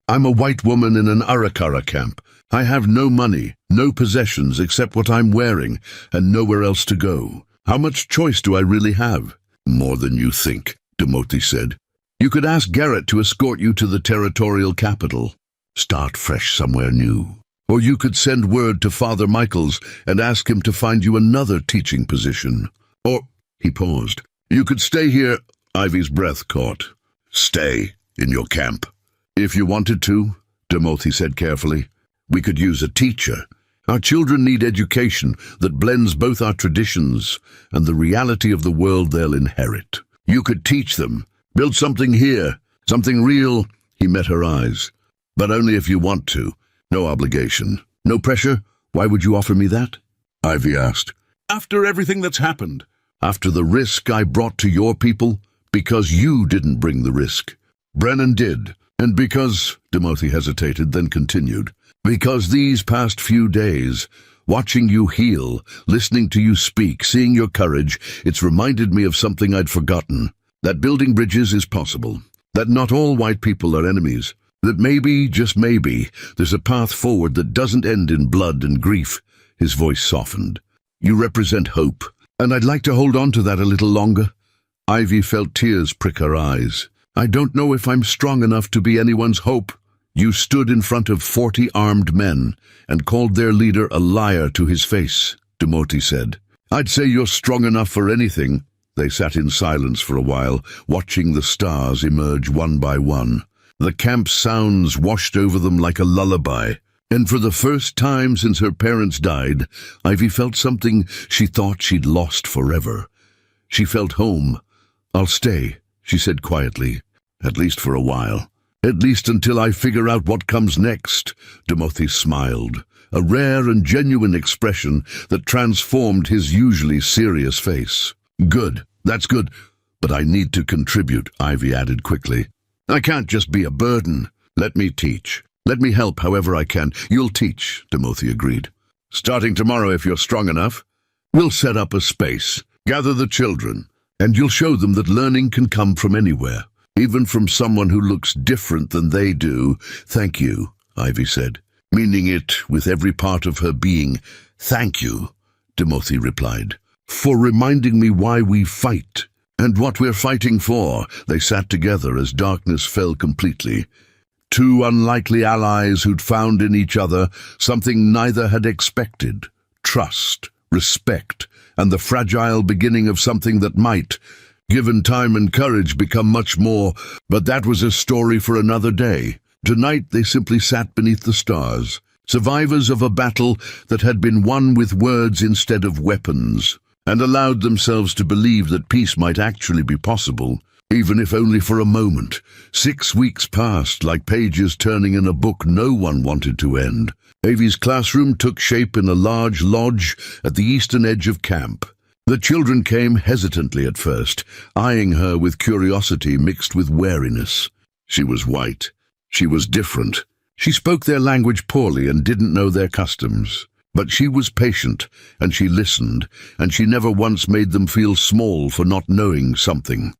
"I'm a white woman in an Arikara camp. I have no money, no possessions except what I'm wearing, and nowhere else to go. How much choice do I really have?" More than you think, Timothy said. You could ask Garrett to escort you to the territorial capital. Start fresh somewhere new. Or you could send word to Father Michaels and ask him to find you another teaching position. Or, he paused, you could stay here. Ivy's breath caught. Stay in your camp. If you wanted to, Timothy said carefully. We could use a teacher. Our children need education that blends both our traditions and the reality of the world they'll inherit. You could teach them. Build something here, something real. He met her eyes. But only if you want to. No obligation. No pressure? Why would you offer me that? Ivy asked. After everything that's happened. After the risk I brought to your people. Because you didn't bring the risk. Brennan did. And because, Timothy hesitated, then continued, because these past few days, watching you heal, listening to you speak, seeing your courage, it's reminded me of something I'd forgotten. That building bridges is possible. That not all white people are enemies. That maybe, just maybe, there's a path forward that doesn't end in blood and grief. His voice softened. You represent hope, and I'd like to hold on to that a little longer. Ivy felt tears prick her eyes. I don't know if I'm strong enough to be anyone's hope. You stood in front of 40 armed men and called their leader a liar to his face, Timothy said. I'd say you're strong enough for anything. They sat in silence for a while, watching the stars emerge one by one. The camp sounds washed over them like a lullaby. And for the first time since her parents died, Ivy felt something she thought she'd lost forever. She felt home. I'll stay, she said quietly, at least for a while. At least until I figure out what comes next, Timothy smiled, a rare and genuine expression that transformed his usually serious face. Good, that's good, but I need to contribute, Ivy added quickly. I can't just be a burden. Let me teach. Let me help however I can. You'll teach, Timothy agreed. Starting tomorrow if you're strong enough. We'll set up a space, gather the children, and you'll show them that learning can come from anywhere. Even from someone who looks different than they do. Thank you, Ivy said, meaning it with every part of her being. Thank you, Timothy replied, for reminding me why we fight and what we're fighting for. They sat together as darkness fell completely. Two unlikely allies who'd found in each other something neither had expected. Trust, respect, and the fragile beginning of something that might, given time and courage, become much more, but that was a story for another day. Tonight they simply sat beneath the stars, survivors of a battle that had been won with words instead of weapons, and allowed themselves to believe that peace might actually be possible, even if only for a moment. 6 weeks passed, like pages turning in a book no one wanted to end. Avy's classroom took shape in a large lodge at the eastern edge of camp. The children came hesitantly at first, eyeing her with curiosity mixed with wariness. She was white. She was different. She spoke their language poorly and didn't know their customs. But she was patient, and she listened, and she never once made them feel small for not knowing something.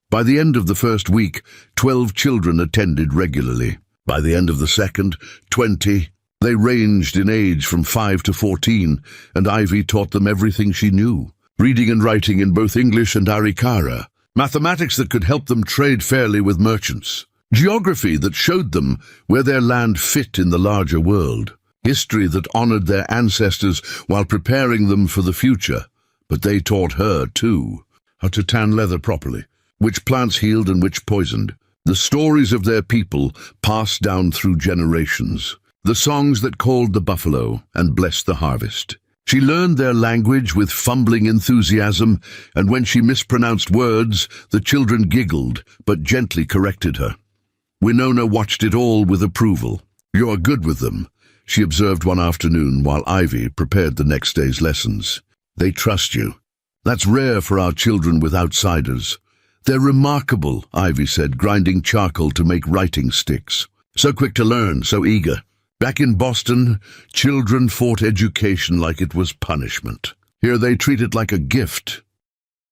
By the end of the first week, 12 children attended regularly. By the end of the second, 20. They ranged in age from 5 to 14, and Ivy taught them everything she knew. Reading and writing in both English and Arikara. Mathematics that could help them trade fairly with merchants. Geography that showed them where their land fit in the larger world. History that honored their ancestors while preparing them for the future. But they taught her, too, how to tan leather properly, which plants healed and which poisoned. The stories of their people passed down through generations. The songs that called the buffalo and blessed the harvest. She learned their language with fumbling enthusiasm, and when she mispronounced words, the children giggled, but gently corrected her. Winona watched it all with approval. You're good with them, she observed one afternoon while Ivy prepared the next day's lessons. They trust you. That's rare for our children with outsiders. They're remarkable, Ivy said, grinding charcoal to make writing sticks. So quick to learn, so eager. Back in Boston, children fought education like it was punishment. Here they treat it like a gift.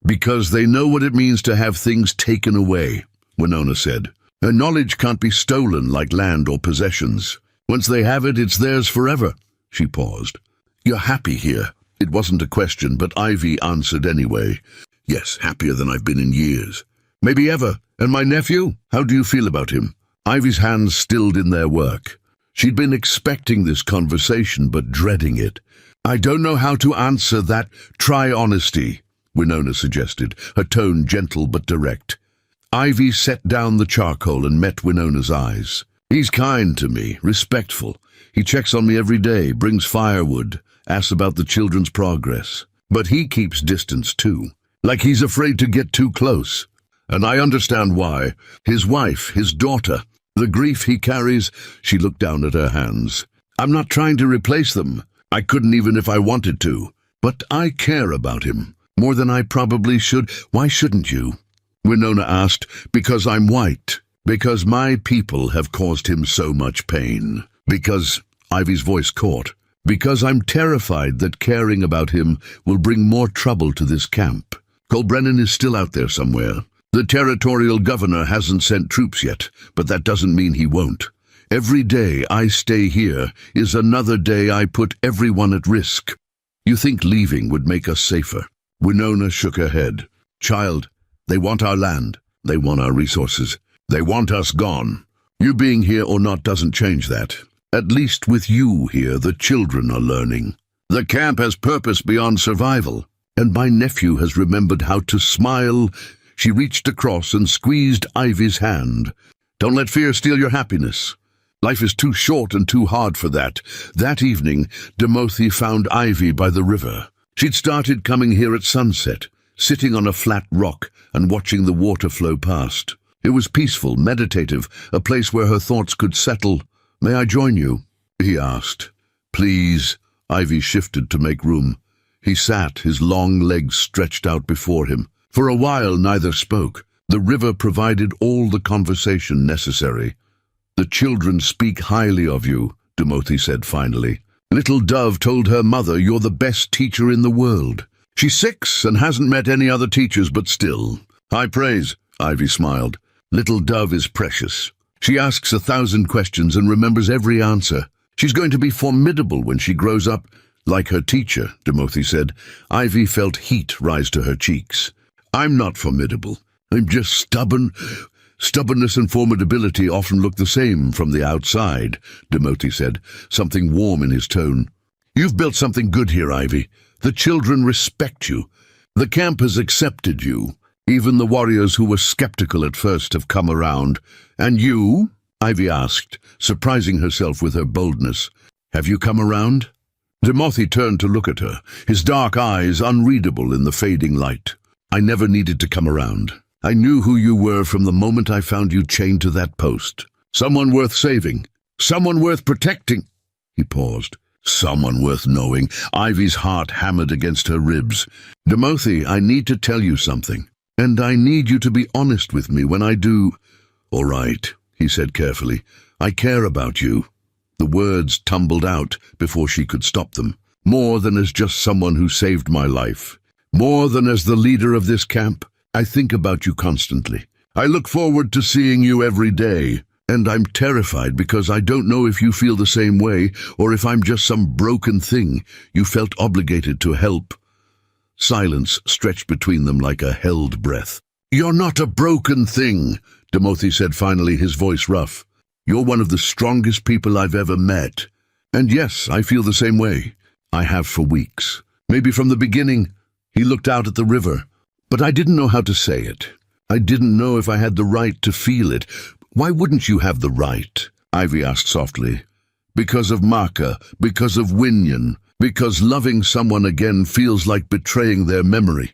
Because they know what it means to have things taken away, Winona said. And knowledge can't be stolen like land or possessions. Once they have it, it's theirs forever. She paused. You're happy here. It wasn't a question, but Ivy answered anyway. Yes, happier than I've been in years. Maybe ever. And my nephew? How do you feel about him? Ivy's hands stilled in their work. She'd been expecting this conversation, but dreading it. I don't know how to answer that. Try honesty, Winona suggested, her tone gentle but direct. Ivy set down the charcoal and met Winona's eyes. He's kind to me, respectful. He checks on me every day, brings firewood, asks about the children's progress. But he keeps distance too, like he's afraid to get too close. And I understand why. His wife, his daughter, the grief he carries. She looked down at her hands. I'm not trying to replace them. I couldn't even if I wanted to. But I care about him, more than I probably should. Why shouldn't you? Winona asked. Because I'm white. Because my people have caused him so much pain. Because, Ivy's voice caught, because I'm terrified that caring about him will bring more trouble to this camp. Colbrennan is still out there somewhere. The territorial governor hasn't sent troops yet, but that doesn't mean he won't. Every day I stay here is another day I put everyone at risk. You think leaving would make us safer? Winona shook her head. Child, they want our land. They want our resources. They want us gone. You being here or not doesn't change that. At least with you here, the children are learning. The camp has purpose beyond survival, and my nephew has remembered how to smile. She reached across and squeezed Ivy's hand. Don't let fear steal your happiness. Life is too short and too hard for that. That evening, Timothy found Ivy by the river. She'd started coming here at sunset, sitting on a flat rock and watching the water flow past. It was peaceful, meditative, a place where her thoughts could settle. May I join you? He asked. Please. Ivy shifted to make room. He sat, his long legs stretched out before him. For a while neither spoke. The river provided all the conversation necessary. The children speak highly of you, Timothy said finally. Little Dove told her mother you're the best teacher in the world. She's 6 and hasn't met any other teachers, but still. High praise, Ivy smiled. Little Dove is precious. She asks 1,000 questions and remembers every answer. She's going to be formidable when she grows up. Like her teacher, Timothy said. Ivy felt heat rise to her cheeks. I'm not formidable. I'm just stubborn. Stubbornness and formidability often look the same from the outside, Timothy said, something warm in his tone. You've built something good here, Ivy. The children respect you. The camp has accepted you. Even the warriors who were skeptical at first have come around. And you? Ivy asked, surprising herself with her boldness. Have you come around? Timothy turned to look at her, his dark eyes unreadable in the fading light. I never needed to come around. I knew who you were from the moment I found you chained to that post. Someone worth saving. Someone worth protecting. He paused. Someone worth knowing. Ivy's heart hammered against her ribs. Timothy, I need to tell you something. And I need you to be honest with me when I do. All right, he said carefully. I care about you. The words tumbled out before she could stop them. More than as just someone who saved my life. More than as the leader of this camp. I think about you constantly. I look forward to seeing you every day. And I'm terrified because I don't know if you feel the same way or if I'm just some broken thing you felt obligated to help. Silence stretched between them like a held breath. You're not a broken thing, Timothy said finally, his voice rough. You're one of the strongest people I've ever met. And yes, I feel the same way. I have for weeks. Maybe from the beginning. He looked out at the river. But I didn't know how to say it. I didn't know if I had the right to feel it. Why wouldn't you have the right? Ivy asked softly. Because of Maka, because of Winyan, because loving someone again feels like betraying their memory.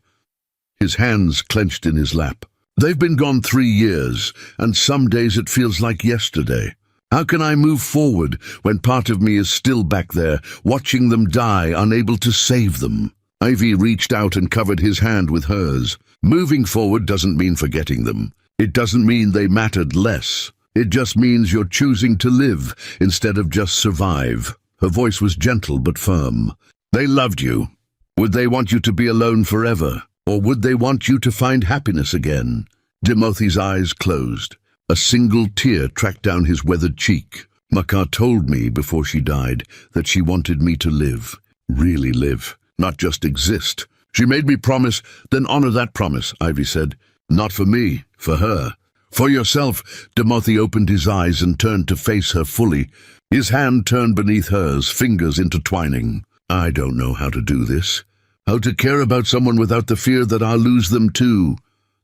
His hands clenched in his lap. They've been gone 3 years, and some days it feels like yesterday. How can I move forward when part of me is still back there, watching them die, unable to save them? Ivy reached out and covered his hand with hers. Moving forward doesn't mean forgetting them. It doesn't mean they mattered less. It just means you're choosing to live instead of just survive. Her voice was gentle but firm. They loved you. Would they want you to be alone forever? Or would they want you to find happiness again? Timothy's eyes closed. A single tear tracked down his weathered cheek. Makar told me before she died that she wanted me to live. Really live. Not just exist. She made me promise. Then honor that promise, Ivy said. Not for me, for her. For yourself. Timothy opened his eyes and turned to face her fully. His hand turned beneath hers, fingers intertwining. I don't know how to do this. How to care about someone without the fear that I'll lose them too.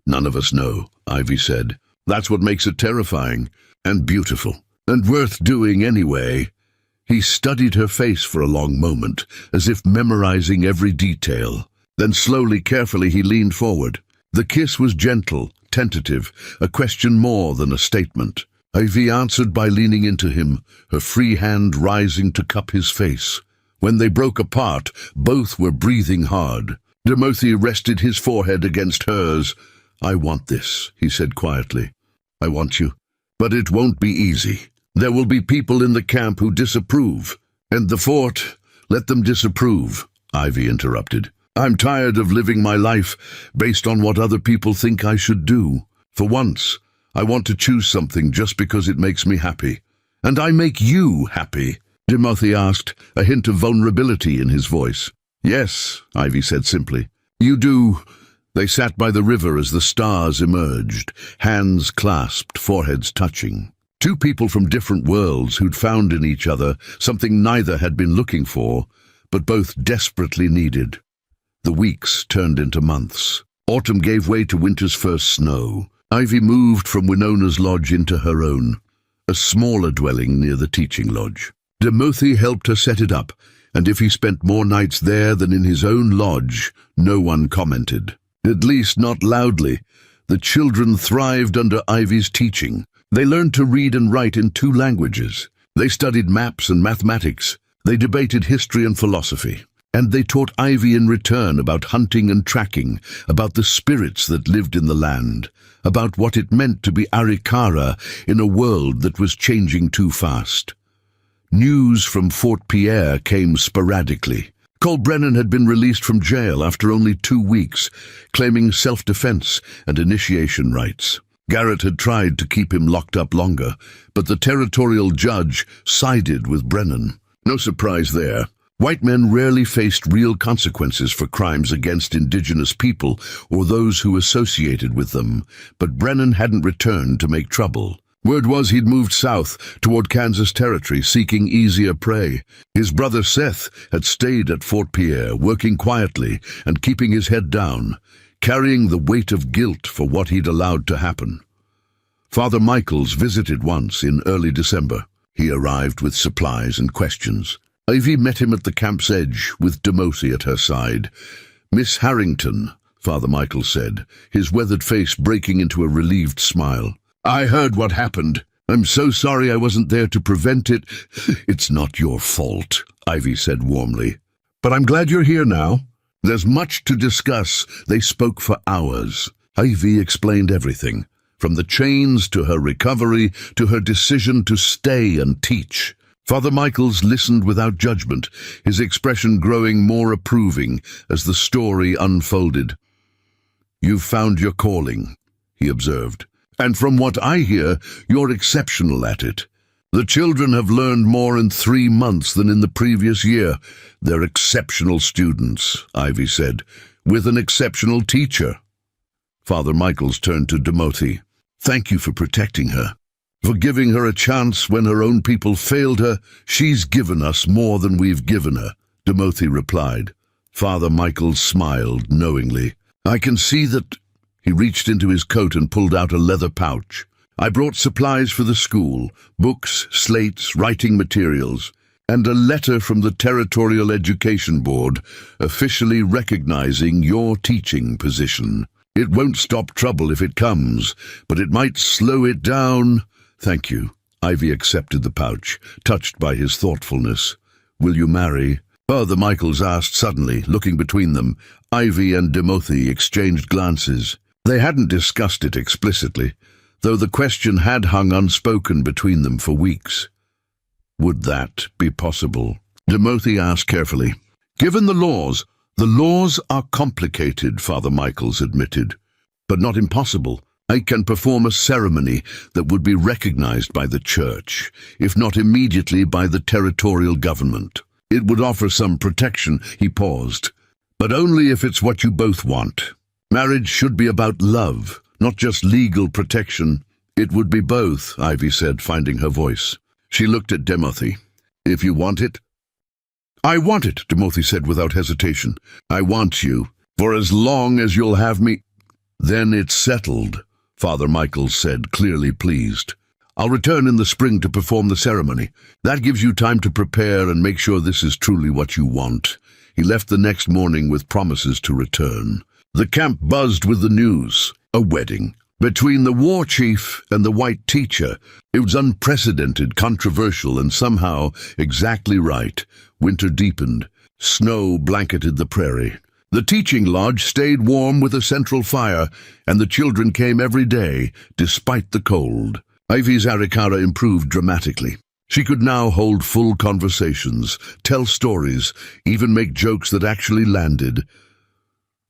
None of us know, Ivy said. That's what makes it terrifying, and beautiful, and worth doing anyway. He studied her face for a long moment, as if memorizing every detail. Then slowly, carefully, he leaned forward. The kiss was gentle, tentative, a question more than a statement. Ivy answered by leaning into him, her free hand rising to cup his face. When they broke apart, both were breathing hard. Timothy rested his forehead against hers. I want this, he said quietly. I want you. But it won't be easy. There will be people in the camp who disapprove. And the fort, let them disapprove, Ivy interrupted. I'm tired of living my life based on what other people think I should do. For once, I want to choose something just because it makes me happy. And I make you happy, Timothy asked, a hint of vulnerability in his voice. Yes, Ivy said simply. You do. They sat by the river as the stars emerged, hands clasped, foreheads touching. Two people from different worlds who'd found in each other something neither had been looking for, but both desperately needed. The weeks turned into months. Autumn gave way to winter's first snow. Ivy moved from Winona's lodge into her own, a smaller dwelling near the teaching lodge. Timothy helped her set it up, and if he spent more nights there than in his own lodge, no one commented. At least not loudly. The children thrived under Ivy's teaching. They learned to read and write in 2 languages. They studied maps and mathematics. They debated history and philosophy. And they taught Ivy in return about hunting and tracking, about the spirits that lived in the land, about what it meant to be Arikara in a world that was changing too fast. News from Fort Pierre came sporadically. Cole Brennan had been released from jail after only 2 weeks, claiming self-defense and initiation rights. Garrett had tried to keep him locked up longer, but the territorial judge sided with Brennan. No surprise there. White men rarely faced real consequences for crimes against indigenous people or those who associated with them, but Brennan hadn't returned to make trouble. Word was he'd moved south toward Kansas Territory, seeking easier prey. His brother Seth had stayed at Fort Pierre, working quietly and keeping his head down, carrying the weight of guilt for what he'd allowed to happen. Father Michaels visited once in early December. He arrived with supplies and questions. Ivy met him at the camp's edge, with Timothy at her side. Miss Harrington, Father Michaels said, his weathered face breaking into a relieved smile. I heard what happened. I'm so sorry I wasn't there to prevent it. It's not your fault, Ivy said warmly. But I'm glad you're here now. There's much to discuss. They spoke for hours. Ivy explained everything, from the chains to her recovery to her decision to stay and teach. Father Michaels listened without judgment, his expression growing more approving as the story unfolded. You've found your calling, he observed. And from what I hear, you're exceptional at it. The children have learned more in 3 months than in the previous year. They're exceptional students, Ivy said, with an exceptional teacher. Father Michaels turned to Timothy. Thank you for protecting her. For giving her a chance when her own people failed her. She's given us more than we've given her, Timothy replied. Father Michaels smiled knowingly. I can see that. He reached into his coat and pulled out a leather pouch. I brought supplies for the school, books, slates, writing materials, and a letter from the Territorial Education Board officially recognizing your teaching position. It won't stop trouble if it comes, but it might slow it down. Thank you. Ivy accepted the pouch, touched by his thoughtfulness. Will you marry? Father Michaels asked suddenly, looking between them. Ivy and Timothy exchanged glances. They hadn't discussed it explicitly, though the question had hung unspoken between them for weeks. Would that be possible? Timothy asked carefully. Given the laws are complicated, Father Michaels admitted, but not impossible. I can perform a ceremony that would be recognized by the church, if not immediately by the territorial government. It would offer some protection. He paused. But only if it's what you both want. Marriage should be about love, not just legal protection. It would be both, Ivy said, finding her voice. She looked at Timothy. If you want it? I want it, Timothy said without hesitation. I want you, for as long as you'll have me. Then it's settled, Father Michael said, clearly pleased. I'll return in the spring to perform the ceremony. That gives you time to prepare and make sure this is truly what you want. He left the next morning with promises to return. The camp buzzed with the news. A wedding. Between the WarChief and the white teacher, it was unprecedented, controversial, and somehow exactly right. Winter deepened. Snow blanketed the prairie. The teaching lodge stayed warm with a central fire, and the children came every day, despite the cold. Ivy's Arikara improved dramatically. She could now hold full conversations, tell stories, even make jokes that actually landed.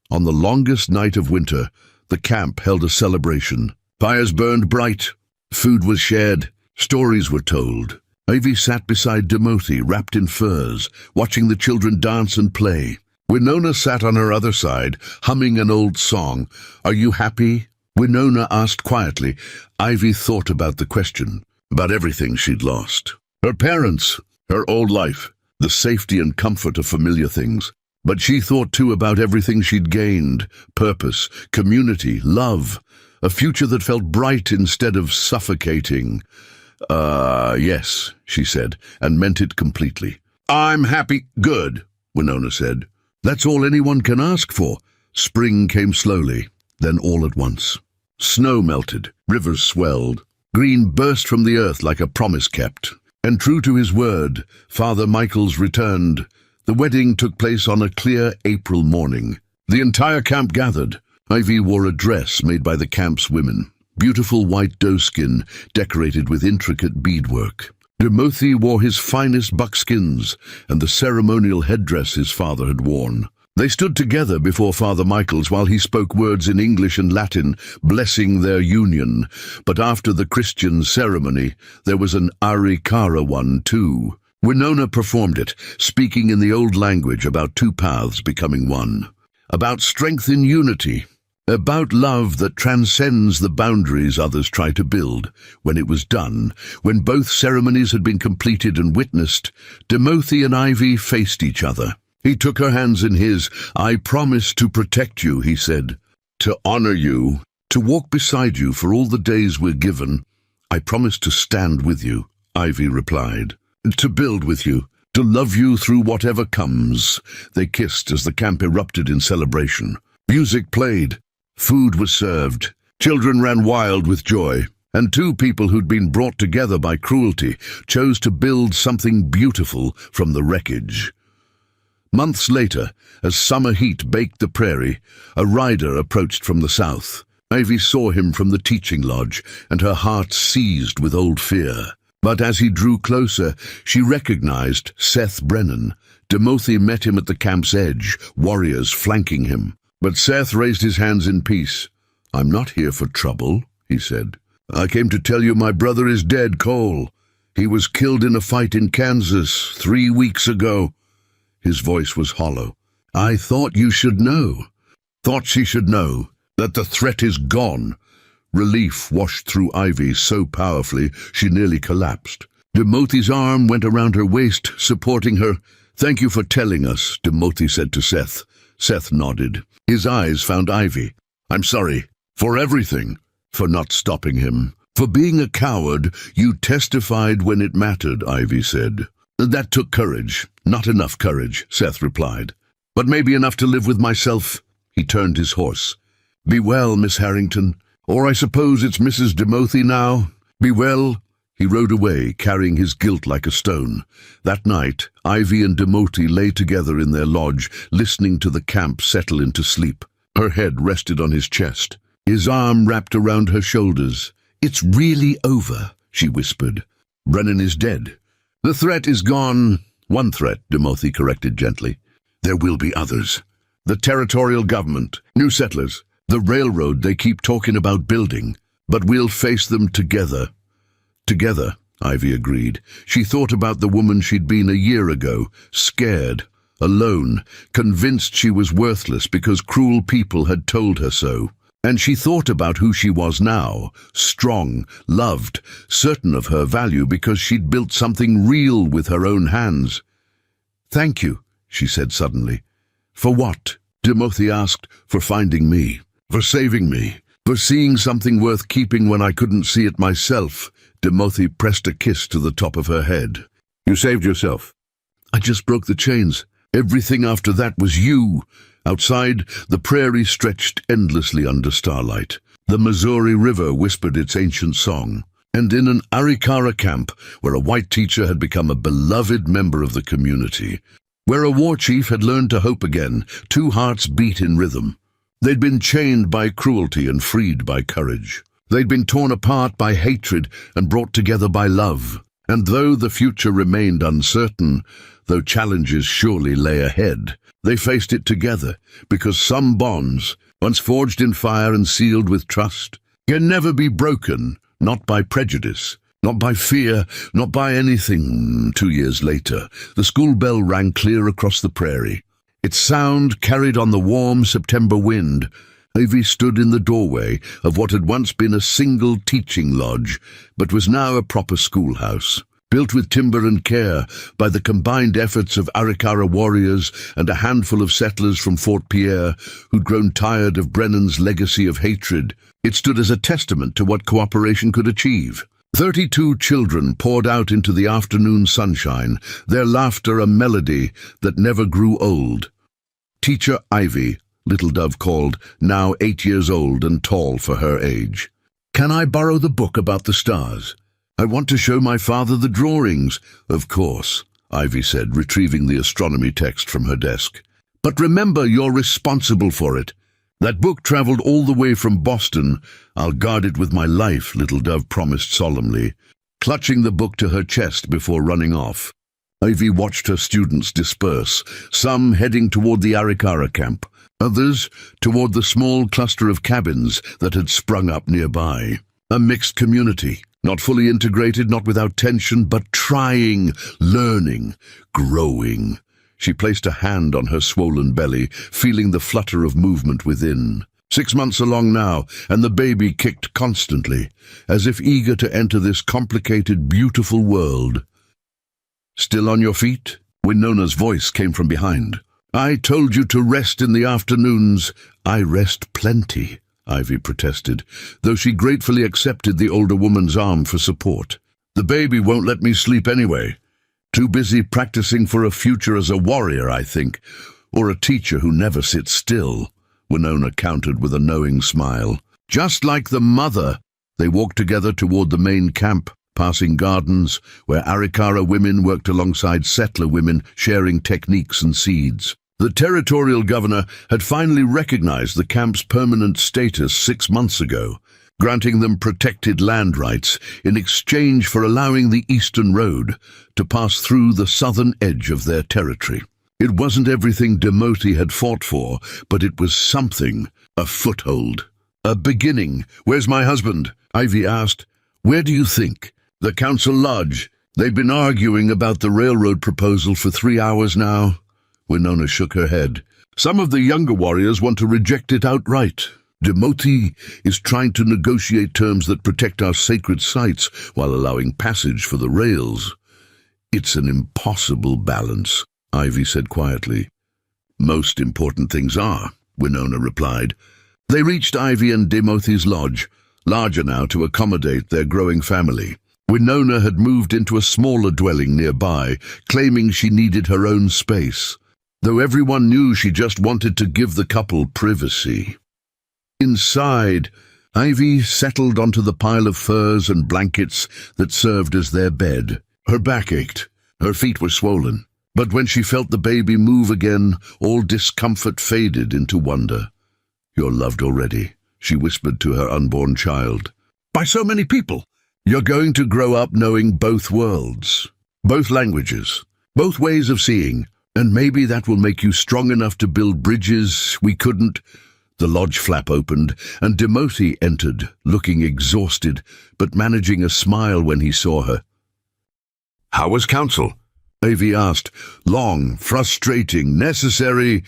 On the longest night of winter, the camp held a celebration. Fires burned bright, food was shared, stories were told. Ivy sat beside Timothy, wrapped in furs, watching the children dance and play. Winona sat on her other side, humming an old song. Are you happy? Winona asked quietly. Ivy thought about the question, about everything she'd lost. Her parents, her old life, the safety and comfort of familiar things. But she thought too about everything she'd gained, purpose, community, love, a future that felt bright instead of suffocating. Yes, she said, and meant it completely. I'm happy. Good, Winona said. That's all anyone can ask for. Spring came slowly, then all at once. Snow melted, rivers swelled. Green burst from the earth like a promise kept. And true to his word, Father Michael's returned. The wedding took place on a clear April morning. The entire camp gathered. Ivy wore a dress made by the camp's women, beautiful white doeskin decorated with intricate beadwork. Timothy wore his finest buckskins and the ceremonial headdress his father had worn. They stood together before Father Michael's while he spoke words in English and Latin, blessing their union. But after the Christian ceremony, there was an Arikara one too. Winona performed it, speaking in the old language about two paths becoming one, about strength in unity, about love that transcends the boundaries others try to build. When it was done, when both ceremonies had been completed and witnessed, Timothy and Ivy faced each other. He took her hands in his. I promise to protect you, he said, to honor you, to walk beside you for all the days we're given. I promise to stand with you, Ivy replied. To build with you, to love you through whatever comes. They kissed as the camp erupted in celebration. Music played. Food was served. Children ran wild with joy. And two people who'd been brought together by cruelty chose to build something beautiful from the wreckage. Months later, as summer heat baked the prairie, a rider approached from the south. Ivy saw him from the teaching lodge, and her heart seized with old fear. But as he drew closer, she recognized Seth Brennan. Timothy met him at the camp's edge, warriors flanking him. But Seth raised his hands in peace. I'm not here for trouble, he said. I came to tell you my brother is dead, Cole. He was killed in a fight in Kansas 3 weeks ago. His voice was hollow. I thought you should know. Thought she should know that the threat is gone. Relief washed through Ivy so powerfully she nearly collapsed. Timothy's arm went around her waist, supporting her. Thank you for telling us, Timothy said to Seth. Seth nodded. His eyes found Ivy. I'm sorry. For everything. For not stopping him. For being a coward. You testified when it mattered, Ivy said. That took courage. Not enough courage, Seth replied. But maybe enough to live with myself. He turned his horse. Be well, Miss Harrington. Or I suppose it's Mrs. Timothy now. Be well. He rode away, carrying his guilt like a stone. That night, Ivy and Timothy lay together in their lodge, listening to the camp settle into sleep. Her head rested on his chest. His arm wrapped around her shoulders. It's really over, she whispered. Brennan is dead. The threat is gone. One threat, Timothy corrected gently. There will be others. The territorial government, new settlers, the railroad they keep talking about building. But we'll face them together. Together, Ivy agreed. She thought about the woman she'd been a year ago, scared, alone, convinced she was worthless because cruel people had told her so. And she thought about who she was now, strong, loved, certain of her value because she'd built something real with her own hands. "Thank you," she said suddenly. "For what?" Timothy asked. "For finding me, for saving me, for seeing something worth keeping when I couldn't see it myself." Timothy pressed a kiss to the top of her head. "You saved yourself." "I just broke the chains. Everything after that was you." Outside, the prairie stretched endlessly under starlight. The Missouri River whispered its ancient song. And in an Arikara camp, where a white teacher had become a beloved member of the community, where a war chief had learned to hope again, two hearts beat in rhythm. They'd been chained by cruelty and freed by courage. They'd been torn apart by hatred and brought together by love. And though the future remained uncertain, though challenges surely lay ahead, they faced it together, because some bonds, once forged in fire and sealed with trust, can never be broken, not by prejudice, not by fear, not by anything. 2 years later, the school bell rang clear across the prairie. Its sound carried on the warm September wind. Ivy stood in the doorway of what had once been a single teaching lodge, but was now a proper schoolhouse, built with timber and care by the combined efforts of Arikara warriors and a handful of settlers from Fort Pierre who'd grown tired of Brennan's legacy of hatred. It stood as a testament to what cooperation could achieve. 32 children poured out into the afternoon sunshine, their laughter a melody that never grew old. Teacher Ivy, Little Dove called, now 8 years old and tall for her age. "Can I borrow the book about the stars? I want to show my father the drawings." "Of course," Ivy said, retrieving the astronomy text from her desk. "But remember, you're responsible for it. That book traveled all the way from Boston. I'll guard it with my life," Little Dove promised solemnly, clutching the book to her chest before running off. Ivy watched her students disperse, some heading toward the Arikara camp, others toward the small cluster of cabins that had sprung up nearby. A mixed community, not fully integrated, not without tension, but trying, learning, growing. She placed a hand on her swollen belly, feeling the flutter of movement within. 6 months along now, and the baby kicked constantly, as if eager to enter this complicated, beautiful world. "Still on your feet?" Winona's voice came from behind. "I told you to rest in the afternoons." "I rest plenty," Ivy protested, though she gratefully accepted the older woman's arm for support. "The baby won't let me sleep anyway. Too busy practicing for a future as a warrior, I think, or a teacher who never sits still," Winona countered with a knowing smile. "Just like the mother." They walked together toward the main camp, passing gardens where Arikara women worked alongside settler women, sharing techniques and seeds. The territorial governor had finally recognized the camp's permanent status 6 months ago, granting them protected land rights in exchange for allowing the Eastern Road to pass through the southern edge of their territory. It wasn't everything Timothy had fought for, but it was something, a foothold, a beginning. "Where's my husband?" Ivy asked. "Where do you think?" "The council lodge. They've been arguing about the railroad proposal for 3 hours now." Winona shook her head. "Some of the younger warriors want to reject it outright. Timothy is trying to negotiate terms that protect our sacred sites while allowing passage for the rails. It's an impossible balance," Ivy said quietly. "Most important things are," Winona replied. They reached Ivy and Timothy's lodge, larger now to accommodate their growing family. Winona had moved into a smaller dwelling nearby, claiming she needed her own space, though everyone knew she just wanted to give the couple privacy. Inside, Ivy settled onto the pile of furs and blankets that served as their bed. Her back ached, her feet were swollen, but when she felt the baby move again, all discomfort faded into wonder. "You're loved already," she whispered to her unborn child. "By so many people. You're going to grow up knowing both worlds, both languages, both ways of seeing, and maybe that will make you strong enough to build bridges we couldn't." The lodge flap opened, and Timothy entered, looking exhausted, but managing a smile when he saw her. "How was council?" Ivy asked. Long, frustrating, necessary.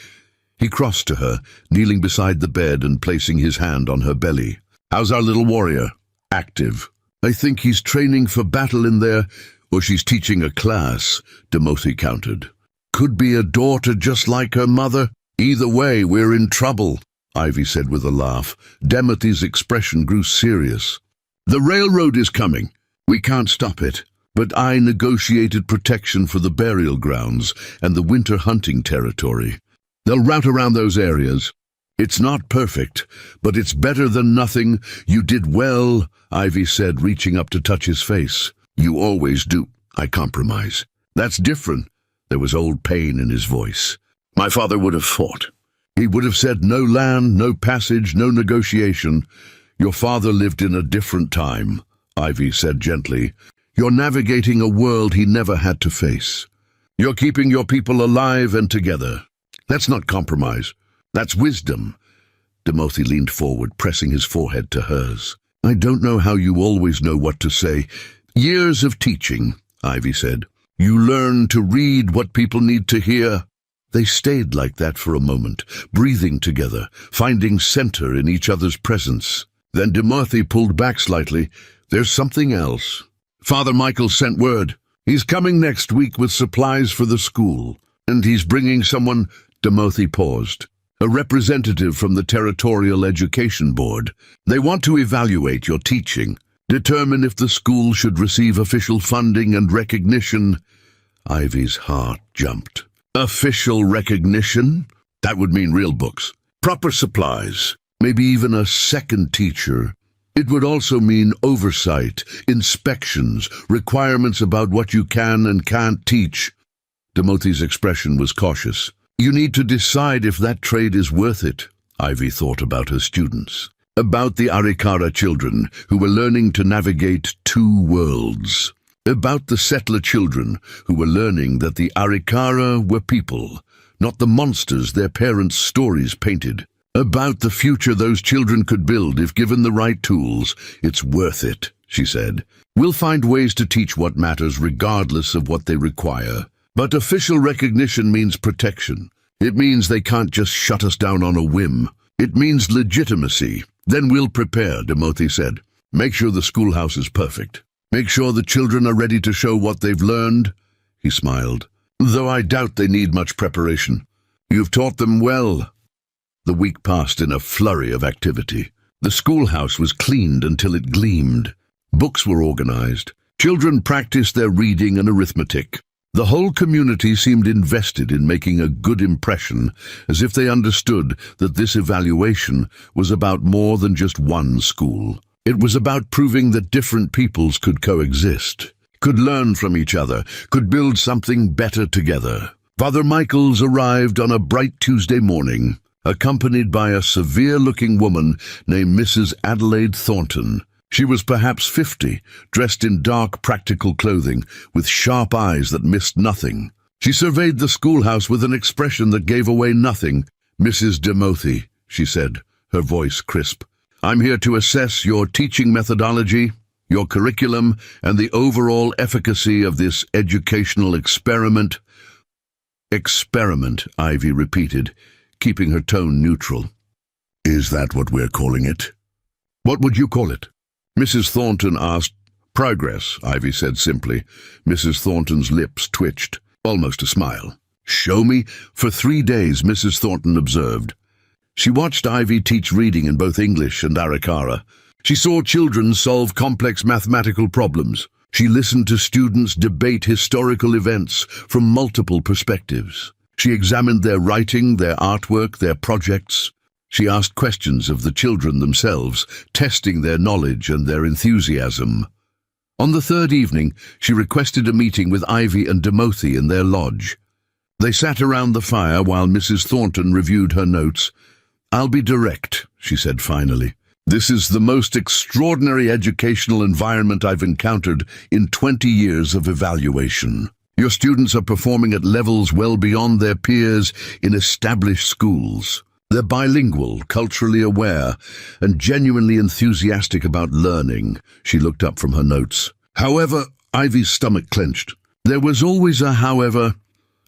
He crossed to her, kneeling beside the bed and placing his hand on her belly. How's our little warrior? Active. I think he's training for battle in there, or she's teaching a class, Timothy countered. Could be a daughter just like her mother. Either way, we're in trouble, Ivy said with a laugh. Timothy's expression grew serious. The railroad is coming. We can't stop it. But I negotiated protection for the burial grounds and the winter hunting territory. They'll route around those areas. It's not perfect, but it's better than nothing. You did well, Ivy said, reaching up to touch his face. You always do. I compromise. That's different. There was old pain in his voice. My father would have fought. He would have said no land, no passage, no negotiation. Your father lived in a different time, Ivy said gently. You're navigating a world he never had to face. You're keeping your people alive and together. That's not compromise. That's wisdom. Timothy leaned forward, pressing his forehead to hers. I don't know how you always know what to say. Years of teaching, Ivy said. You learn to read what people need to hear. They stayed like that for a moment, breathing together, finding center in each other's presence. Then Timothy pulled back slightly. There's something else. Father Michael sent word. He's coming next week with supplies for the school. And he's bringing someone. Timothy paused. A representative from the Territorial Education Board. They want to evaluate your teaching, determine if the school should receive official funding and recognition. Ivy's heart jumped. Official recognition? That would mean real books, proper supplies, maybe even a second teacher. It would also mean oversight, inspections, requirements about what you can and can't teach. Timothy's expression was cautious. You need to decide if that trade is worth it, Ivy thought about her students. About the Arikara children who were learning to navigate two worlds. About the settler children who were learning that the Arikara were people, not the monsters their parents' stories painted. About the future those children could build if given the right tools. It's worth it, she said. We'll find ways to teach what matters regardless of what they require. But official recognition means protection. It means they can't just shut us down on a whim. It means legitimacy. Then we'll prepare, Timothy said. Make sure the schoolhouse is perfect. Make sure the children are ready to show what they've learned. He smiled. Though I doubt they need much preparation. You've taught them well. The week passed in a flurry of activity. The schoolhouse was cleaned until it gleamed. Books were organized. Children practiced their reading and arithmetic. The whole community seemed invested in making a good impression, as if they understood that this evaluation was about more than just one school. It was about proving that different peoples could coexist, could learn from each other, could build something better together. Father Michaels arrived on a bright Tuesday morning, accompanied by a severe-looking woman named Mrs. Adelaide Thornton. She was perhaps 50, dressed in dark, practical clothing, with sharp eyes that missed nothing. She surveyed the schoolhouse with an expression that gave away nothing. Mrs. Timothy, she said, her voice crisp. I'm here to assess your teaching methodology, your curriculum, and the overall efficacy of this educational experiment. Experiment, Ivy repeated, keeping her tone neutral. Is that what we're calling it? What would you call it? Mrs. Thornton asked. Progress, Ivy said simply. Mrs. Thornton's lips twitched, almost a smile. Show me? For 3 days, Mrs. Thornton observed. She watched Ivy teach reading in both English and Arikara. She saw children solve complex mathematical problems. She listened to students debate historical events from multiple perspectives. She examined their writing, their artwork, their projects. She asked questions of the children themselves, testing their knowledge and their enthusiasm. On the third evening, she requested a meeting with Ivy and Timothy in their lodge. They sat around the fire while Mrs. Thornton reviewed her notes. I'll be direct, she said finally. This is the most extraordinary educational environment I've encountered in 20 years of evaluation. Your students are performing at levels well beyond their peers in established schools. They're bilingual, culturally aware, and genuinely enthusiastic about learning. She looked up from her notes. However, Ivy's stomach clenched. There was always a however.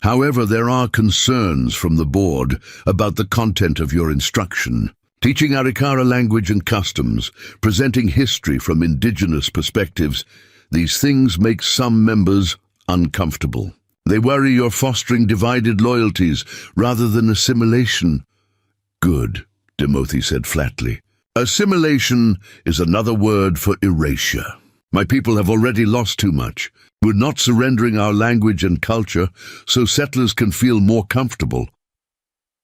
However, there are concerns from the board about the content of your instruction. Teaching Arikara language and customs, presenting history from indigenous perspectives, these things make some members uncomfortable. They worry you're fostering divided loyalties rather than assimilation. Good, Timothy said flatly. Assimilation is another word for erasure. My people have already lost too much. We're not surrendering our language and culture so settlers can feel more comfortable.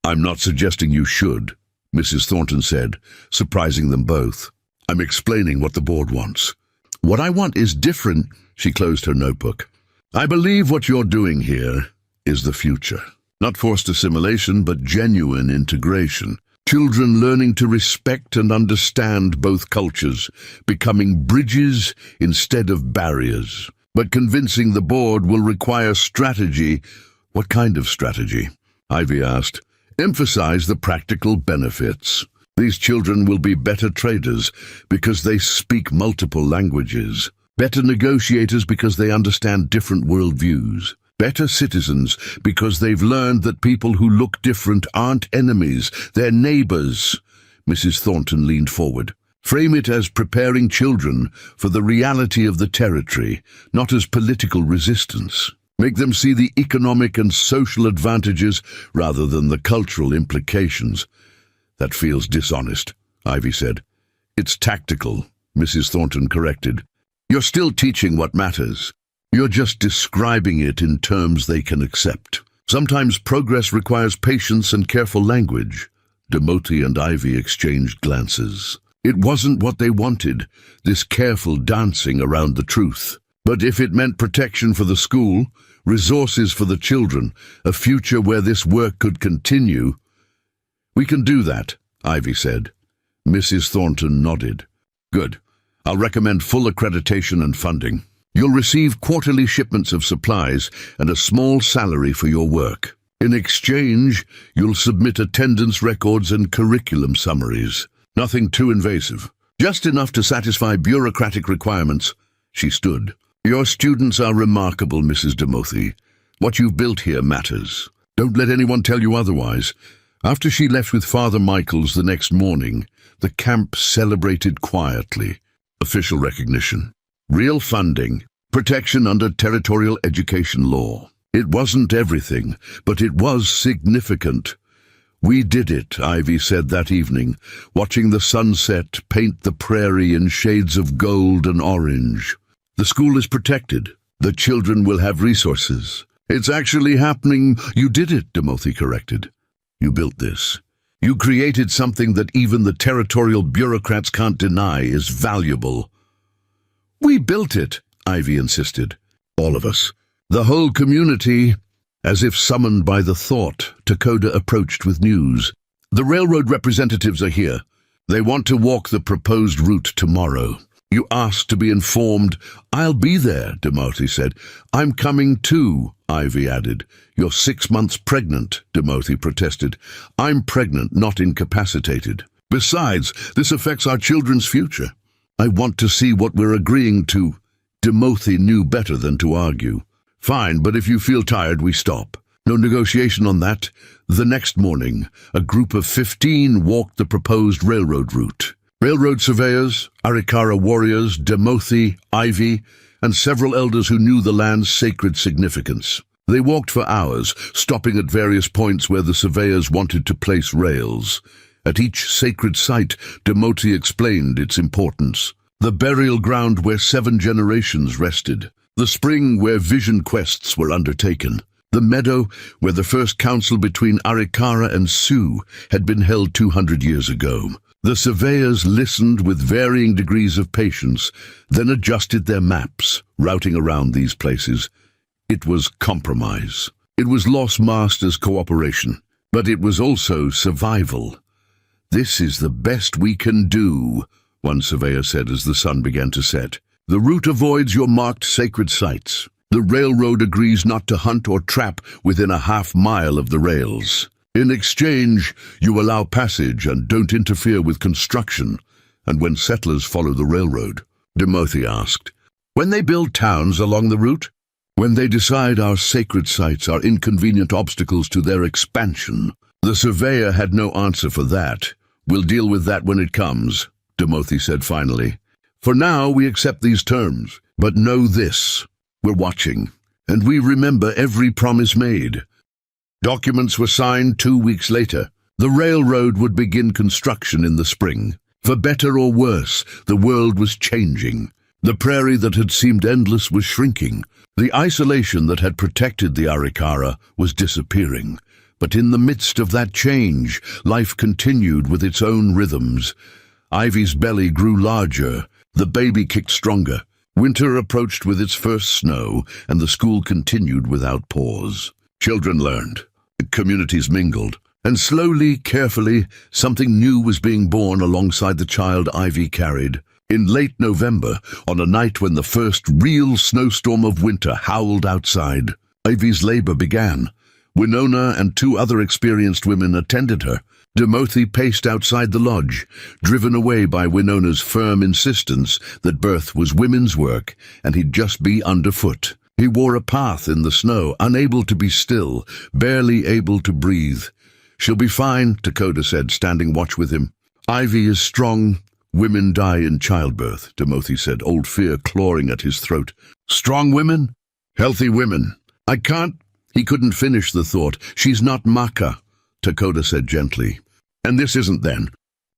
I'm not suggesting you should, Mrs. Thornton said, surprising them both. I'm explaining what the board wants. What I want is different, she closed her notebook. I believe what you're doing here is the future. Not forced assimilation, but genuine integration. Children learning to respect and understand both cultures, becoming bridges instead of barriers. But convincing the board will require strategy. What kind of strategy? Ivy asked. Emphasize the practical benefits. These children will be better traders because they speak multiple languages. Better negotiators because they understand different worldviews. Better citizens because they've learned that people who look different aren't enemies, they're neighbors. Mrs. Thornton leaned forward. Frame it as preparing children for the reality of the territory, not as political resistance. Make them see the economic and social advantages rather than the cultural implications. That feels dishonest, Ivy said. It's tactical, Mrs. Thornton corrected. You're still teaching what matters. You're just describing it in terms they can accept. Sometimes progress requires patience and careful language. Timothy and Ivy exchanged glances. It wasn't what they wanted, this careful dancing around the truth. But if it meant protection for the school, resources for the children, a future where this work could continue, we can do that, Ivy said. Mrs. Thornton nodded. Good. I'll recommend full accreditation and funding. You'll receive quarterly shipments of supplies and a small salary for your work. In exchange, you'll submit attendance records and curriculum summaries. Nothing too invasive. Just enough to satisfy bureaucratic requirements. She stood. Your students are remarkable, Mrs. Timothy. What you've built here matters. Don't let anyone tell you otherwise. After she left with Father Michaels the next morning, the camp celebrated quietly. Official recognition. Real funding. Protection under territorial education law. It wasn't everything, but it was significant. We did it, Ivy said that evening, watching the sunset paint the prairie in shades of gold and orange. The school is protected. The children will have resources. It's actually happening. You did it, Timothy corrected. You built this. You created something that even the territorial bureaucrats can't deny is valuable. We built it, Ivy insisted. All of us. The whole community. As if summoned by the thought, Takoda approached with news. The railroad representatives are here. They want to walk the proposed route tomorrow. You asked to be informed. I'll be there, Timothy said. I'm coming too, Ivy added. You're 6 months pregnant, Timothy protested. I'm pregnant, not incapacitated. Besides, this affects our children's future. I want to see what we're agreeing to. Timothy knew better than to argue. Fine, but if you feel tired, we stop. No negotiation on that. The next morning, a group of 15 walked the proposed railroad route. Railroad surveyors, Arikara warriors, Timothy, Ivy, and several elders who knew the land's sacred significance. They walked for hours, stopping at various points where the surveyors wanted to place rails. At each sacred site, Timothy explained its importance. The burial ground where 7 generations rested. The spring where vision quests were undertaken. The meadow where the first council between Arikara and Sioux had been held 200 years ago. The surveyors listened with varying degrees of patience, then adjusted their maps, routing around these places. It was compromise. It was Lost Masters cooperation, but it was also survival. This is the best we can do, one surveyor said as the sun began to set. The route avoids your marked sacred sites. The railroad agrees not to hunt or trap within a half-mile of the rails. In exchange, you allow passage and don't interfere with construction, and when settlers follow the railroad. Timothy asked, when they build towns along the route? When they decide our sacred sites are inconvenient obstacles to their expansion. The surveyor had no answer for that. We'll deal with that when it comes, Timothy said finally. For now, we accept these terms, but know this. We're watching, and we remember every promise made. Documents were signed 2 weeks later. The railroad would begin construction in the spring. For better or worse, the world was changing. The prairie that had seemed endless was shrinking. The isolation that had protected the Arikara was disappearing. But in the midst of that change, life continued with its own rhythms. Ivy's belly grew larger. The baby kicked stronger. Winter approached with its first snow, and the school continued without pause. Children learned. Communities mingled. And slowly, carefully, something new was being born alongside the child Ivy carried. In late November, on a night when the first real snowstorm of winter howled outside, Ivy's labor began. Winona and 2 other experienced women attended her. Timothy paced outside the lodge, driven away by Winona's firm insistence that birth was women's work and he'd just be underfoot. He wore a path in the snow, unable to be still, barely able to breathe. She'll be fine, Dakota said, standing watch with him. Ivy is strong. Women die in childbirth, Timothy said, old fear clawing at his throat. Strong women? Healthy women. I can't. He couldn't finish the thought. She's not Maka, Dakota said gently. And this isn't then.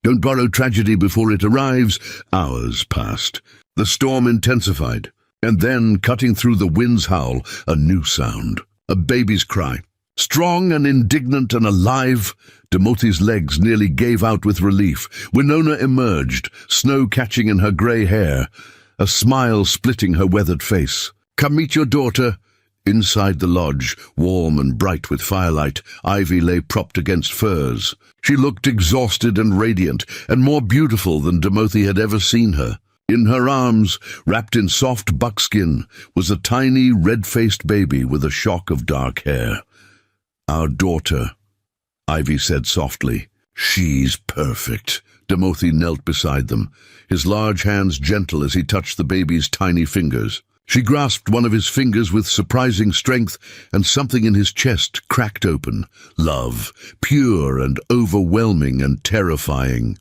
Don't borrow tragedy before it arrives. Hours passed. The storm intensified. And then, cutting through the wind's howl, a new sound. A baby's cry. Strong and indignant and alive, Timothy's legs nearly gave out with relief. Winona emerged, snow catching in her grey hair, a smile splitting her weathered face. Come meet your daughter. Inside the lodge, warm and bright with firelight, Ivy lay propped against furs. She looked exhausted and radiant, and more beautiful than Timothy had ever seen her. In her arms, wrapped in soft buckskin, was a tiny red-faced baby with a shock of dark hair. Our daughter, Ivy said softly. She's perfect. Timothy knelt beside them, his large hands gentle as he touched the baby's tiny fingers. She grasped one of his fingers with surprising strength, and something in his chest cracked open. Love, pure and overwhelming and terrifying.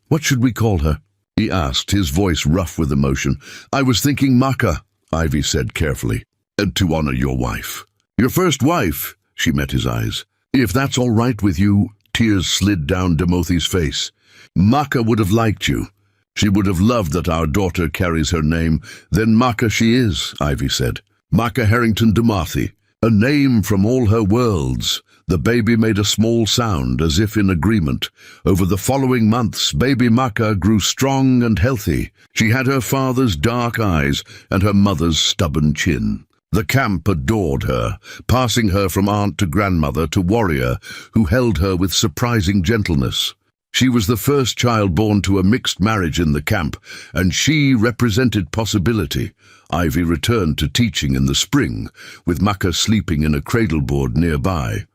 What should we call her? He asked, his voice rough with emotion. I was thinking Maka, Ivy said carefully, and to honor your wife. Your first wife? She met his eyes. If that's all right with you, tears slid down Timothy's face. Maka would have liked you. She would have loved that our daughter carries her name. Then Maka she is, Ivy said. Maka Harrington Demarthy, a name from all her worlds. The baby made a small sound, as if in agreement. Over the following months, baby Maka grew strong and healthy. She had her father's dark eyes and her mother's stubborn chin. The camp adored her, passing her from aunt to grandmother to warrior, who held her with surprising gentleness. She was the first child born to a mixed marriage in the camp, and she represented possibility. Ivy returned to teaching in the spring, with Maka sleeping in a cradleboard nearby.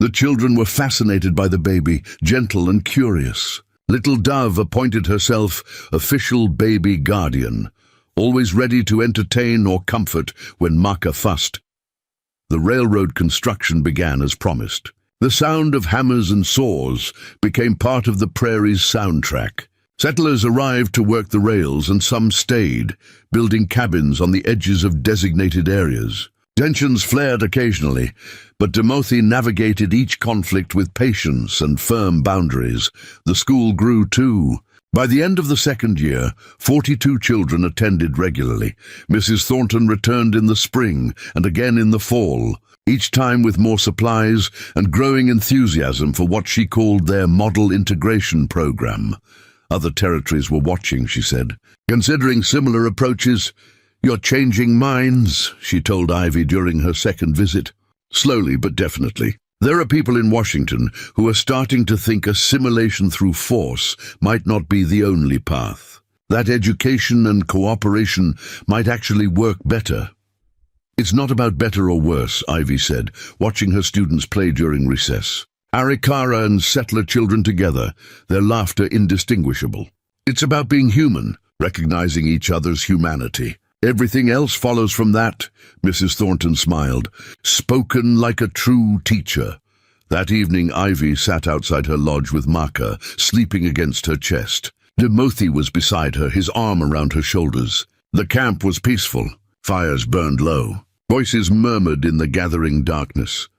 The children were fascinated by the baby, gentle and curious. Little Dove appointed herself official baby guardian, always ready to entertain or comfort when Maka fussed. The railroad construction began as promised. The sound of hammers and saws became part of the prairie's soundtrack. Settlers arrived to work the rails, and some stayed, building cabins on the edges of designated areas. Tensions flared occasionally, but Timothy navigated each conflict with patience and firm boundaries. The school grew too. By the end of the second year, 42 children attended regularly. Mrs. Thornton returned in the spring and again in the fall, each time with more supplies and growing enthusiasm for what she called their model integration program. Other territories were watching, she said, considering similar approaches. You're changing minds, she told Ivy during her second visit. Slowly but definitely. There are people in Washington who are starting to think assimilation through force might not be the only path. That education and cooperation might actually work better. It's not about better or worse, Ivy said, watching her students play during recess. Arikara and settler children together, their laughter indistinguishable. It's about being human, recognizing each other's humanity. Everything else follows from that, Mrs. Thornton smiled. Spoken like a true teacher. That evening Ivy sat outside her lodge with Maka, sleeping against her chest. Timothy was beside her, his arm around her shoulders. The camp was peaceful. Fires burned low. Voices murmured in the gathering darkness.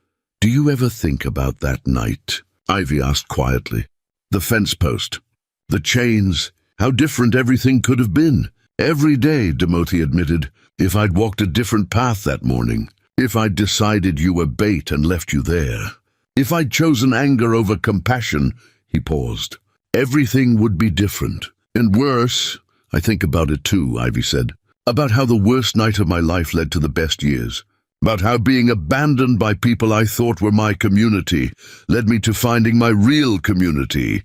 "Do you ever think about that night?" Ivy asked quietly. The fence post. The chains. How different everything could have been. Every day, Timothy admitted, if I'd walked a different path that morning. If I'd decided you were bait and left you there. If I'd chosen anger over compassion, he paused. Everything would be different. And worse, I think about it too, Ivy said. About how the worst night of my life led to the best years. About how being abandoned by people I thought were my community led me to finding my real community.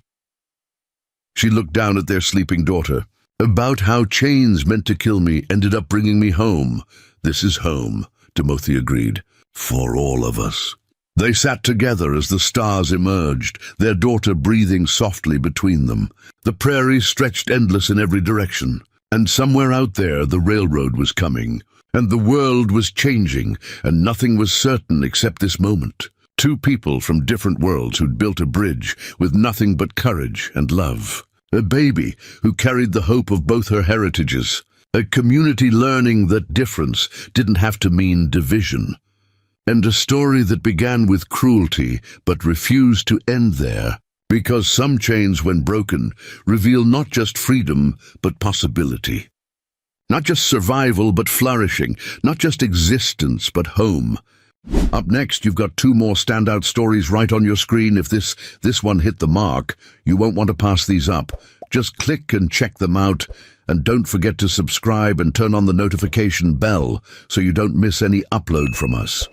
She looked down at their sleeping daughter. About how chains meant to kill me ended up bringing me home. This is home, Timothy agreed. For all of us. They sat together as the stars emerged, their daughter breathing softly between them. The prairie stretched endless in every direction, and somewhere out there the railroad was coming, and the world was changing, and nothing was certain except this moment. Two people from different worlds who'd built a bridge with nothing but courage and love. A baby who carried the hope of both her heritages. A community learning that difference didn't have to mean division. And a story that began with cruelty but refused to end there, because some chains, when broken, reveal not just freedom but possibility. Not just survival but flourishing, not just existence but home. Up next, you've got two more standout stories right on your screen. If this one hit the mark, you won't want to pass these up. Just click and check them out, and don't forget to subscribe and turn on the notification bell so you don't miss any upload from us.